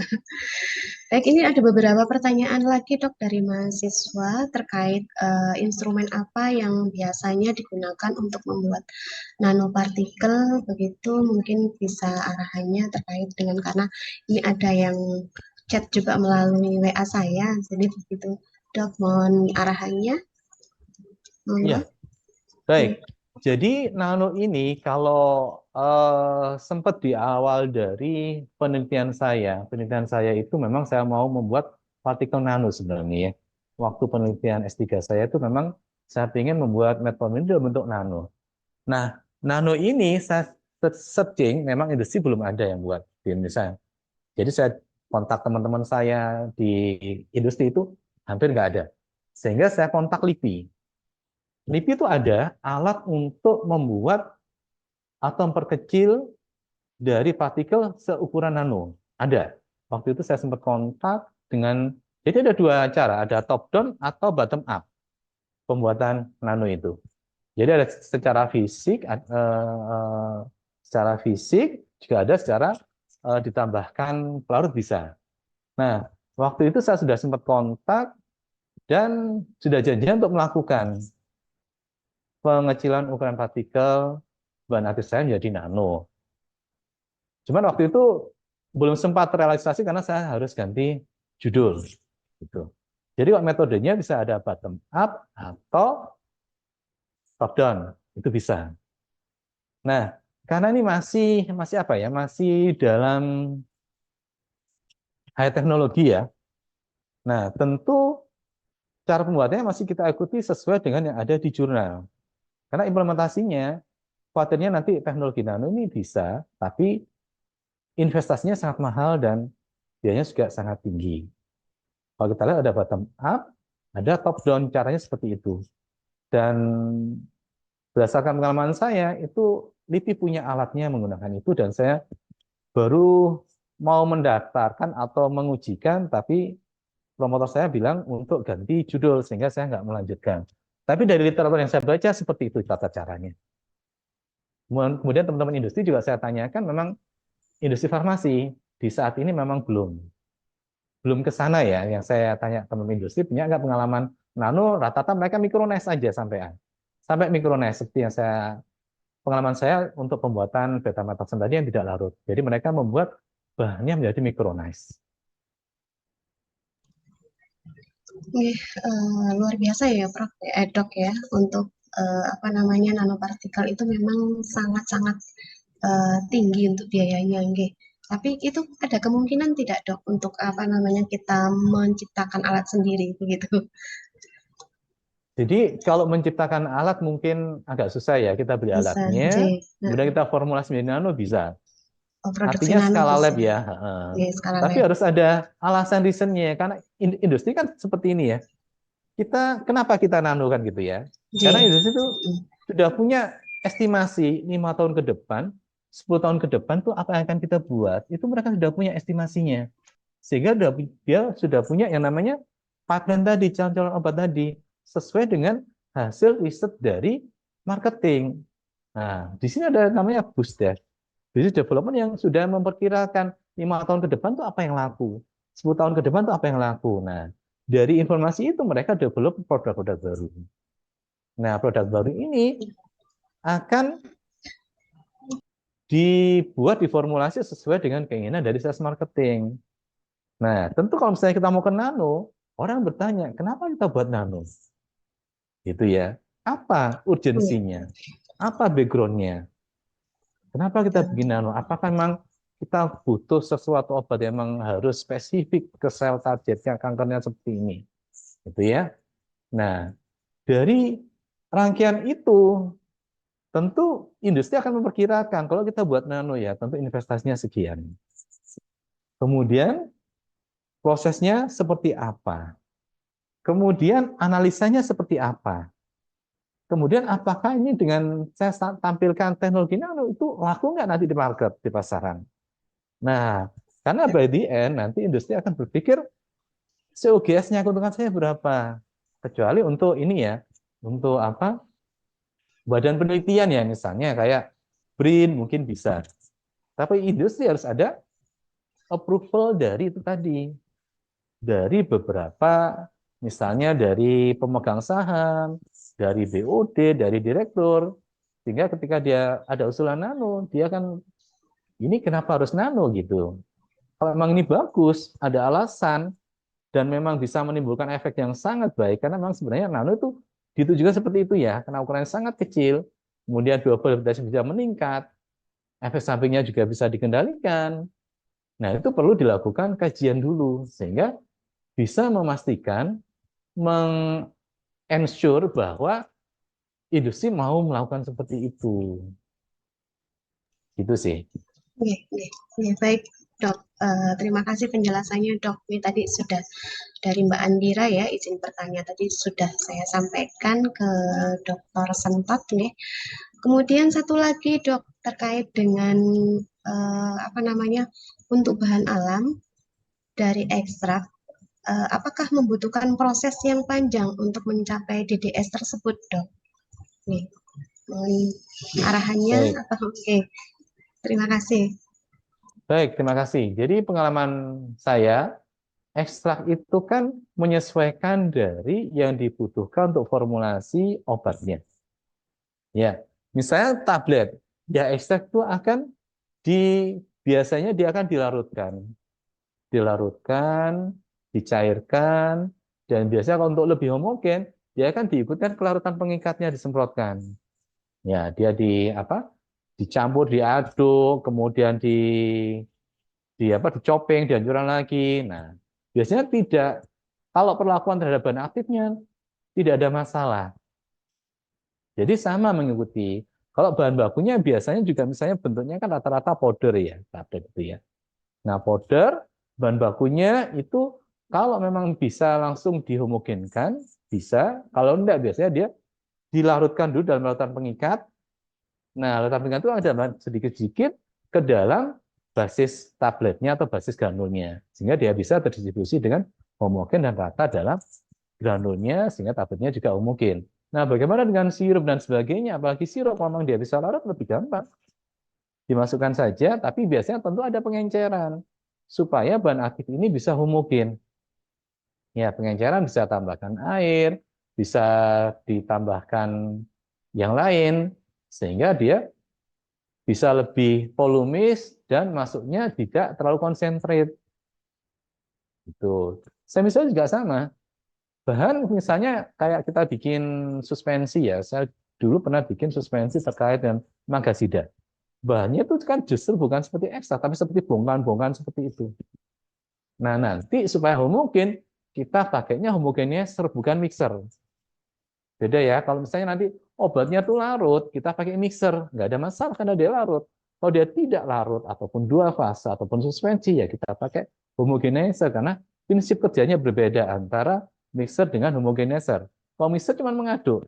Baik, ini ada beberapa pertanyaan lagi, Dok, dari mahasiswa terkait instrumen apa yang biasanya digunakan untuk membuat nanopartikel, begitu mungkin bisa arahannya terkait dengan karena ini ada yang chat juga melalui WA saya, jadi begitu, Dok, mohon arahannya. Iya, baik. Jadi nano ini kalau sempat di awal dari penelitian saya itu memang saya mau membuat partikel nano sebenarnya ya. Waktu penelitian S3 saya itu memang saya ingin membuat metformin dalam bentuk nano. Nah, nano ini saya searching, memang industri belum ada yang buat di Indonesia. Jadi saya kontak teman-teman saya di industri itu hampir nggak ada. Sehingga saya kontak LIPI. LIPI itu ada alat untuk membuat atau memperkecil dari partikel seukuran nano. Ada. Waktu itu saya sempat kontak dengan, jadi ada dua cara, ada top down atau bottom up pembuatan nano itu. Jadi ada secara fisik juga ada secara ditambahkan pelarut bisa. Nah, waktu itu saya sudah sempat kontak dan sudah janjian untuk melakukan pengecilan ukuran partikel bahan aktif saya menjadi nano. Cuman waktu itu belum sempat terrealisasi karena saya harus ganti judul. Gitu. Jadi metodenya bisa ada bottom up atau top down, itu bisa. Nah, karena ini masih apa ya? Masih dalam high teknologi ya. Nah, tentu cara pembuatannya masih kita ikuti sesuai dengan yang ada di jurnal. Karena implementasinya, khawatirnya nanti teknologi nano ini bisa, tapi investasinya sangat mahal dan biayanya juga sangat tinggi. Kalau kita lihat ada bottom up, ada top down, caranya seperti itu. Dan berdasarkan pengalaman saya, itu LIPI punya alatnya menggunakan itu, dan saya baru mau mendaftarkan atau mengujikan, tapi promotor saya bilang untuk ganti judul, sehingga saya nggak melanjutkan. Tapi dari literatur yang saya baca, seperti itu tata caranya. Kemudian teman-teman industri juga saya tanyakan, memang industri farmasi di saat ini memang belum. belum ke sana ya. Yang saya tanya teman industri punya nggak pengalaman nano, rata-rata mereka mikrones aja sampai mikrones seperti yang pengalaman saya untuk pembuatan beta metoksin tadi yang tidak larut. Jadi mereka membuat bahannya menjadi mikrones. Nggih, luar biasa ya Prof, Dok ya, untuk apa namanya nanopartikel itu memang sangat-sangat tinggi untuk biayanya, nggih. Tapi itu ada kemungkinan tidak Dok untuk apa namanya kita menciptakan alat sendiri begitu? Jadi kalau menciptakan alat mungkin agak susah ya. Kita beli Bisa, alatnya, nggih. kemudian kita formulasi menjadi nano bisa. Oh, produksi Artinya nano skala bisa. lab ya. Nggih, skala Tapi lab. harus ada alasan reasonnya karena industri kan seperti ini ya. Kenapa kita nano kan gitu ya? Karena Nggih. industri itu sudah punya estimasi 5 tahun ke depan, 10 tahun ke depan tuh apa yang akan kita buat, itu mereka sudah punya estimasinya. Sehingga dia sudah punya yang namanya pipeline tadi, calon-calon obat tadi, sesuai dengan hasil riset dari marketing. Nah, di sini ada namanya BUSDEV, Business Development yang sudah memperkirakan 5 tahun ke depan tuh apa yang laku, 10 tahun ke depan tuh apa yang laku. Nah, dari informasi itu mereka develop produk-produk baru. Nah, produk baru ini akan dibuat diformulasi sesuai dengan keinginan dari sales marketing. Nah, tentu kalau misalnya kita mau ke nano, orang bertanya, kenapa kita buat nano? Gitu ya. Apa urgensinya? Apa background-nya? Kenapa kita bikin nano? Apakah memang kita butuh sesuatu obat yang memang harus spesifik ke sel targetnya kankernya seperti ini? Gitu ya. Nah, dari rangkaian itu, tentu industri akan memperkirakan kalau kita buat nano ya, tentu investasinya sekian. Kemudian prosesnya seperti apa? Kemudian analisanya seperti apa? Kemudian apakah ini dengan saya tampilkan teknologi nano itu laku nggak nanti di market, di pasaran? Nah, karena by the end nanti industri akan berpikir COGS-nya keuntungan saya berapa? Kecuali untuk ini ya, untuk apa? Badan penelitian ya misalnya kayak BRIN mungkin bisa. Tapi industri harus ada approval dari itu tadi. Dari beberapa, misalnya dari pemegang saham, dari BOD, dari direktur, sehingga ketika dia ada usulan nano, dia kan ini kenapa harus nano gitu. Kalau memang ini bagus, ada alasan, dan memang bisa menimbulkan efek yang sangat baik, karena memang sebenarnya nano itu ditujukan seperti itu ya, karena ukurannya sangat kecil, kemudian probabilitasnya bisa meningkat, efek sampingnya juga bisa dikendalikan. Nah, itu perlu dilakukan kajian dulu, sehingga bisa memastikan meng-ensure bahwa industri mau melakukan seperti itu. Gitu sih. Nggih, nggih. Nggih, baik, Dok. Terima kasih penjelasannya, Dok. Ini tadi sudah dari Mbak Andira ya, izin bertanya tadi sudah saya sampaikan ke Dr. Sentot nih. Kemudian satu lagi, Dok, terkait dengan apa namanya untuk bahan alam dari ekstrak, apakah membutuhkan proses yang panjang untuk mencapai DDS tersebut, Dok? Nih, mohon arahannya Baik. apa? Oke, terima kasih. Baik, terima kasih. Jadi pengalaman saya, ekstrak itu kan menyesuaikan dari yang dibutuhkan untuk formulasi obatnya. Ya, misalnya tablet, ya ekstrak itu akan biasanya dia akan dilarutkan, dicairkan, dan biasanya kalau untuk lebih homogen, dia akan diikutkan kelarutan pengikatnya disemprotkan. Ya, dia dicampur, diaduk, kemudian dicopeng, dihancurkan lagi. Nah, biasanya tidak, kalau perlakuan terhadap bahan aktifnya tidak ada masalah. Jadi sama mengikuti. Kalau bahan bakunya biasanya juga misalnya bentuknya kan rata-rata powder ya, tablet itu ya. Nah, powder bahan bakunya itu kalau memang bisa langsung dihomogenkan, bisa. Kalau enggak biasanya dia dilarutkan dulu dalam larutan pengikat. Nah, larutan pengikat itu ada sedikit-sedikit ke dalam basis tabletnya atau basis granulnya, sehingga dia bisa terdistribusi dengan homogen dan rata dalam granulnya, sehingga tabletnya juga homogen. Nah, bagaimana dengan sirup dan sebagainya? Apalagi sirup, memang dia bisa larut lebih gampang. Dimasukkan saja, tapi biasanya tentu ada pengenceran. supaya bahan aktif ini bisa homogen. Ya, pengenceran bisa tambahkan air, bisa ditambahkan yang lain, sehingga dia bisa lebih volumis dan masuknya tidak terlalu konsentrat. Itu. Semisal juga sama. Bahan misalnya kayak kita bikin suspensi ya. Saya dulu pernah bikin suspensi terkait dengan magasida. Bahannya itu kan justru bukan seperti ekstrak, tapi seperti bongkahan-bongkahan seperti itu. Nah, nanti supaya homogen, kita pakainya homogenizer, bukan mixer. Beda ya, kalau misalnya nanti obatnya tuh larut, kita pakai mixer, nggak ada masalah karena dia larut. Kalau dia tidak larut, ataupun dua fase, ataupun suspensi, ya kita pakai homogenizer, karena prinsip kerjanya berbeda antara mixer dengan homogenizer. Kalau mixer cuma mengaduk,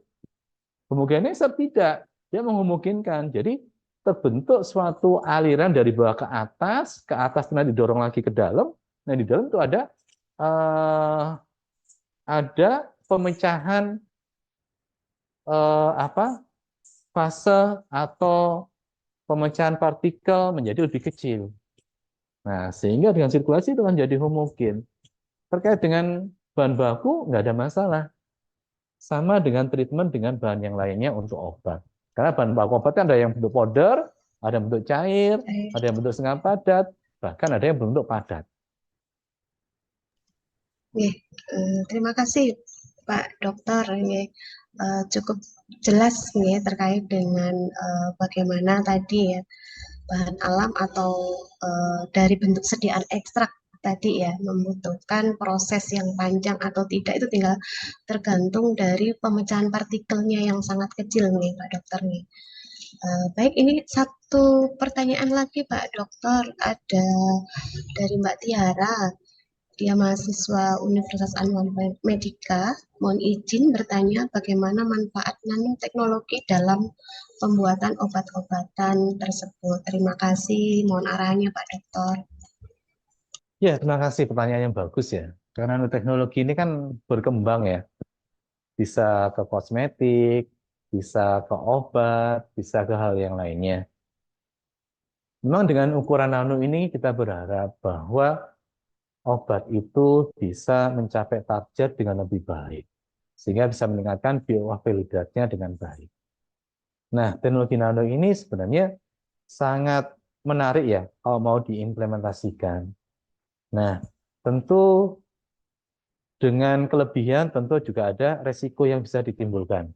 homogenizer tidak, dia menghomogenkan. Jadi terbentuk suatu aliran dari bawah ke atas nanti didorong lagi ke dalam. Nah di dalam itu ada pemecahan fase atau pemecahan partikel menjadi lebih kecil. Nah sehingga dengan sirkulasi itu kan jadi homogen. Terkait dengan bahan baku nggak ada masalah. Sama dengan treatment dengan bahan yang lainnya untuk obat. Karena bahan baku obatnya ada yang bentuk powder, ada yang bentuk cair, ada yang bentuk setengah padat, bahkan ada yang bentuk padat. Terima kasih Pak Dokter. Ini cukup jelas nih terkait dengan bagaimana tadi ya bahan alam atau dari bentuk sediaan ekstrak tadi ya membutuhkan proses yang panjang atau tidak itu tinggal tergantung dari pemecahan partikelnya yang sangat kecil nih Pak Dokter nih. Baik, ini satu pertanyaan lagi Pak Dokter, ada dari Mbak Tiara. Dia mahasiswa Universitas Anwar Medika. Mohon izin bertanya bagaimana manfaat nanoteknologi dalam pembuatan obat-obatan tersebut. Terima kasih. Mohon arahannya Pak Dokter. Ya, terima kasih pertanyaan yang bagus ya. Karena nanoteknologi ini kan berkembang ya. Bisa ke kosmetik, bisa ke obat, bisa ke hal yang lainnya. Memang dengan ukuran nano ini kita berharap bahwa obat itu bisa mencapai target dengan lebih baik, sehingga bisa meningkatkan bioavailability-nya dengan baik. Nah, teknologi nano ini sebenarnya sangat menarik ya kalau mau diimplementasikan. Nah, tentu dengan kelebihan tentu juga ada resiko yang bisa ditimbulkan.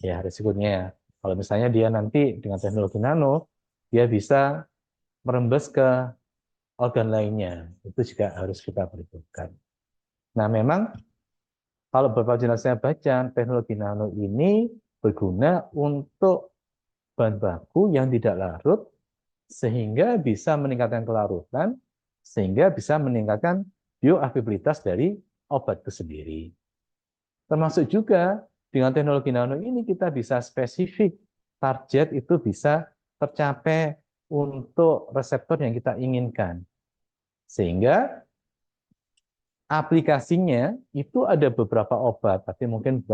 Ya, resikonya. Kalau misalnya dia nanti dengan teknologi nano, dia bisa merembes ke organ lainnya. Itu juga harus kita perhitungkan. Nah, memang kalau Bapak jelasnya baca, teknologi nano ini berguna untuk bahan baku yang tidak larut, sehingga bisa meningkatkan kelarutan, sehingga bisa meningkatkan bioavailabilitas dari obat itu sendiri. Termasuk juga dengan teknologi nano ini kita bisa spesifik, target itu bisa tercapai untuk reseptor yang kita inginkan. Sehingga aplikasinya itu ada beberapa obat, tapi mungkin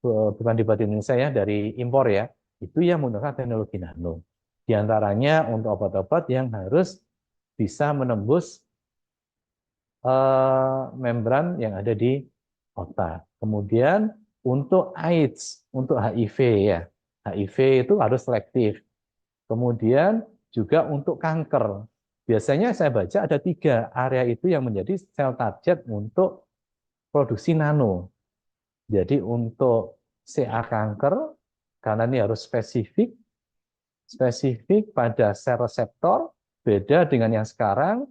bukan di Indonesia ya, dari impor ya, itu yang menggunakan teknologi nano. Di antaranya untuk obat-obat yang harus bisa menembus membran yang ada di otak. Kemudian untuk AIDS, untuk HIV ya, HIV itu harus selektif. Kemudian juga untuk kanker. Biasanya saya baca ada 3 area itu yang menjadi sel target untuk produksi nano. Jadi untuk CA kanker, karena ini harus spesifik pada sel reseptor, beda dengan yang sekarang,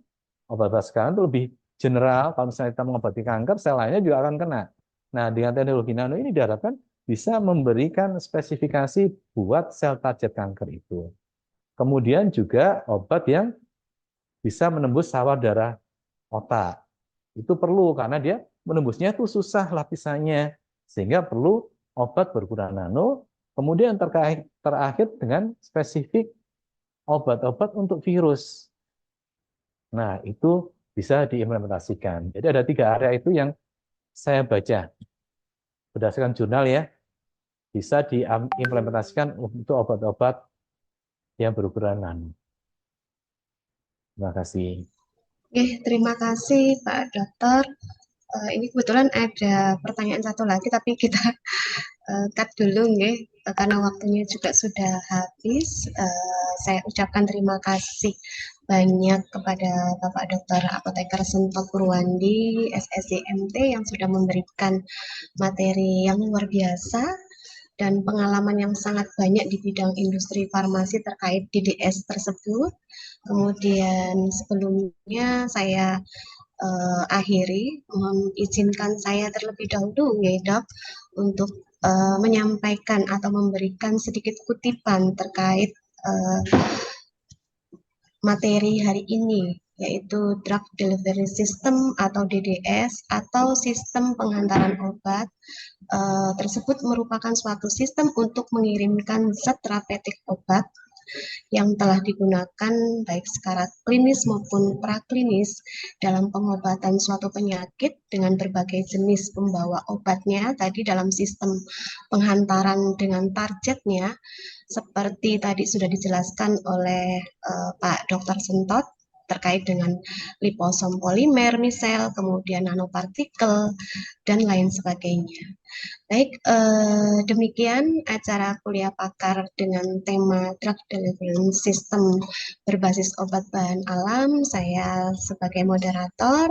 obat-obat sekarang itu lebih general. Kalau misalnya kita mengobati kanker, sel lainnya juga akan kena. Nah, dengan teknologi nano ini diharapkan bisa memberikan spesifikasi buat sel target kanker itu. Kemudian juga obat yang bisa menembus sawar darah otak. Itu perlu karena dia menembusnya itu susah lapisannya, sehingga perlu obat berukuran nano. Kemudian terakhir dengan spesifik obat-obat untuk virus. Nah, itu bisa diimplementasikan. Jadi ada 3 area itu yang saya baca berdasarkan jurnal ya, bisa diimplementasikan untuk obat-obat yang berukuran nano. Terima kasih. Terima kasih Pak Dokter. Ini kebetulan ada pertanyaan satu lagi, tapi kita cut dulu nggih, karena waktunya juga sudah habis. Saya ucapkan terima kasih banyak kepada Bapak Dokter Apoteker Sentot Purwandi, SSIMT yang sudah memberikan materi yang luar biasa dan pengalaman yang sangat banyak di bidang industri farmasi terkait DDS tersebut. Kemudian sebelumnya saya akhiri, mohon izinkan saya terlebih dahulu nggih Dok untuk menyampaikan atau memberikan sedikit kutipan terkait materi hari ini, yaitu Drug Delivery System atau DDS atau sistem penghantaran obat. Tersebut merupakan suatu sistem untuk mengirimkan zat terapeutik obat yang telah digunakan baik secara klinis maupun praklinis dalam pengobatan suatu penyakit dengan berbagai jenis pembawa obatnya tadi dalam sistem penghantaran dengan targetnya seperti tadi sudah dijelaskan oleh Pak Dr. Sentot terkait dengan liposom polimer, misel, kemudian nanopartikel, dan lain sebagainya. Baik, demikian acara kuliah pakar dengan tema Drug Delivery System berbasis obat bahan alam. Saya sebagai moderator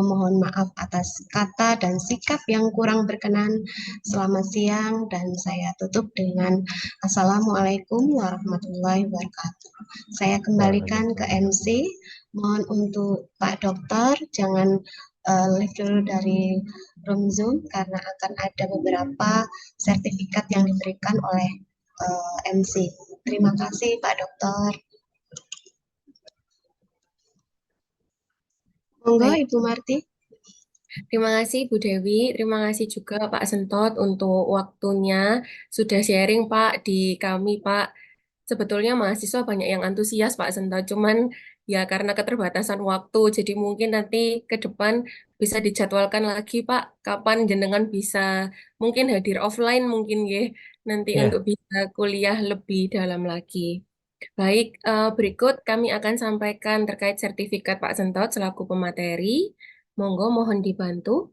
memohon maaf atas kata dan sikap yang kurang berkenan. Selamat siang dan saya tutup dengan Assalamualaikum warahmatullahi wabarakatuh. Saya kembalikan ke MC. Mohon untuk Pak Dokter jangan live dulu dari room Zoom karena akan ada beberapa sertifikat yang diberikan oleh MC. Terima kasih Pak Dokter. Monggo Baik, Ibu Marti. terima kasih Bu Dewi, terima kasih juga Pak Sentot untuk waktunya sudah sharing Pak di kami Pak. Sebetulnya mahasiswa banyak yang antusias Pak Sentot, cuman ya karena keterbatasan waktu, jadi mungkin nanti ke depan bisa dijadwalkan lagi Pak, kapan jenengan bisa mungkin hadir offline mungkin ya, nanti untuk Ya, bisa kuliah lebih dalam lagi. Baik, berikut kami akan sampaikan terkait sertifikat Pak Sentot selaku pemateri. Monggo mohon dibantu.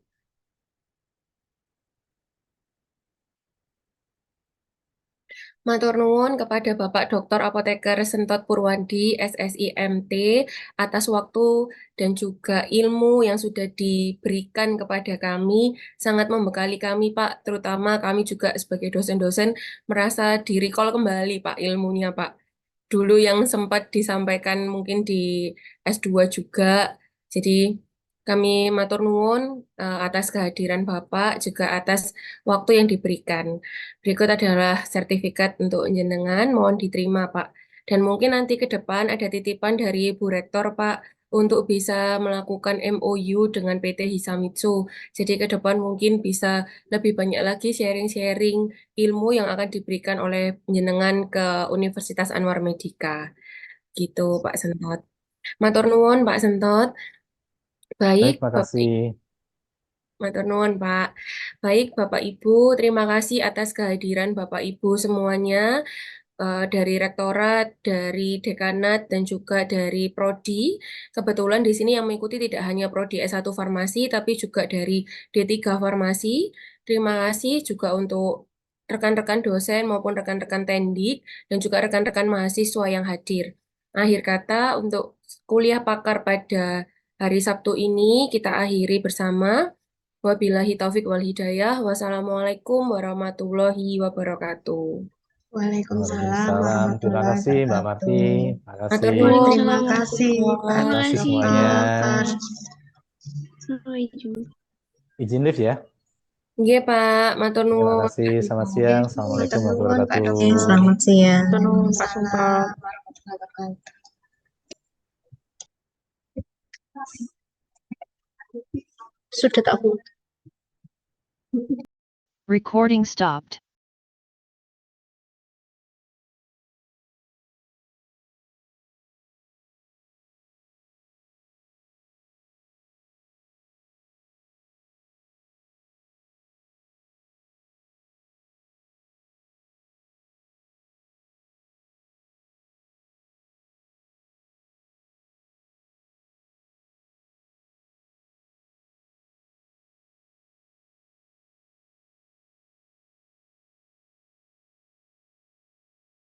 Matur nuwun kepada Bapak Dr. Apoteker Sentot Purwandi, SSIMT, atas waktu dan juga ilmu yang sudah diberikan kepada kami. Sangat membekali kami, Pak. Terutama kami juga sebagai dosen-dosen merasa di-recall kembali, Pak, ilmunya, Pak. Dulu yang sempat disampaikan mungkin di S2 juga. Jadi kami matur nuwun atas kehadiran Bapak, juga atas waktu yang diberikan. Berikut adalah sertifikat untuk jenengan, mohon diterima Pak. Dan mungkin nanti ke depan ada titipan dari Bu Rektor Pak untuk bisa melakukan MOU dengan PT Hisamitsu. Jadi ke depan mungkin bisa lebih banyak lagi sharing-sharing ilmu yang akan diberikan oleh jenengan ke Universitas Anwar Medika. Gitu Pak Sentot. Matur nuwun Pak Sentot. Baik, baik, Bapak makasih. Matur nuwun, Pak. Baik, Bapak Ibu, terima kasih atas kehadiran Bapak Ibu semuanya dari rektorat, dari dekanat, dan juga dari prodi. Kebetulan di sini yang mengikuti tidak hanya prodi S1 Farmasi, tapi juga dari D3 Farmasi. Terima kasih juga untuk rekan-rekan dosen maupun rekan-rekan tendik, dan juga rekan-rekan mahasiswa yang hadir. Akhir kata, untuk kuliah pakar pada hari Sabtu ini kita akhiri bersama. Wabillahi taufik wal hidayah. Wassalamualaikum warahmatullahi wabarakatuh. Waalaikumsalam Waalaikumsalam. Terima warahmatullahi kasih Mbak Marti. wabarakatuh. Terima kasih. Matur nuwun, Waalaikumsalam Terima Pak kasih warahmatullahi Pak Terima kasih Dr. wabarakatuh. semuanya. Sentot. Sampai jumpa. Izin lift ya. Nggih, Pak. Matur Terima nuwun. kasih. Selamat Oke, siang. matur Assalamualaikum nuwun Pak warahmatullahi Dokter. wabarakatuh. Selamat siang. Tenung Pak Waalaikumsalam Sumpah. warahmatullahi wabarakatuh. Sudah tak Recording stopped.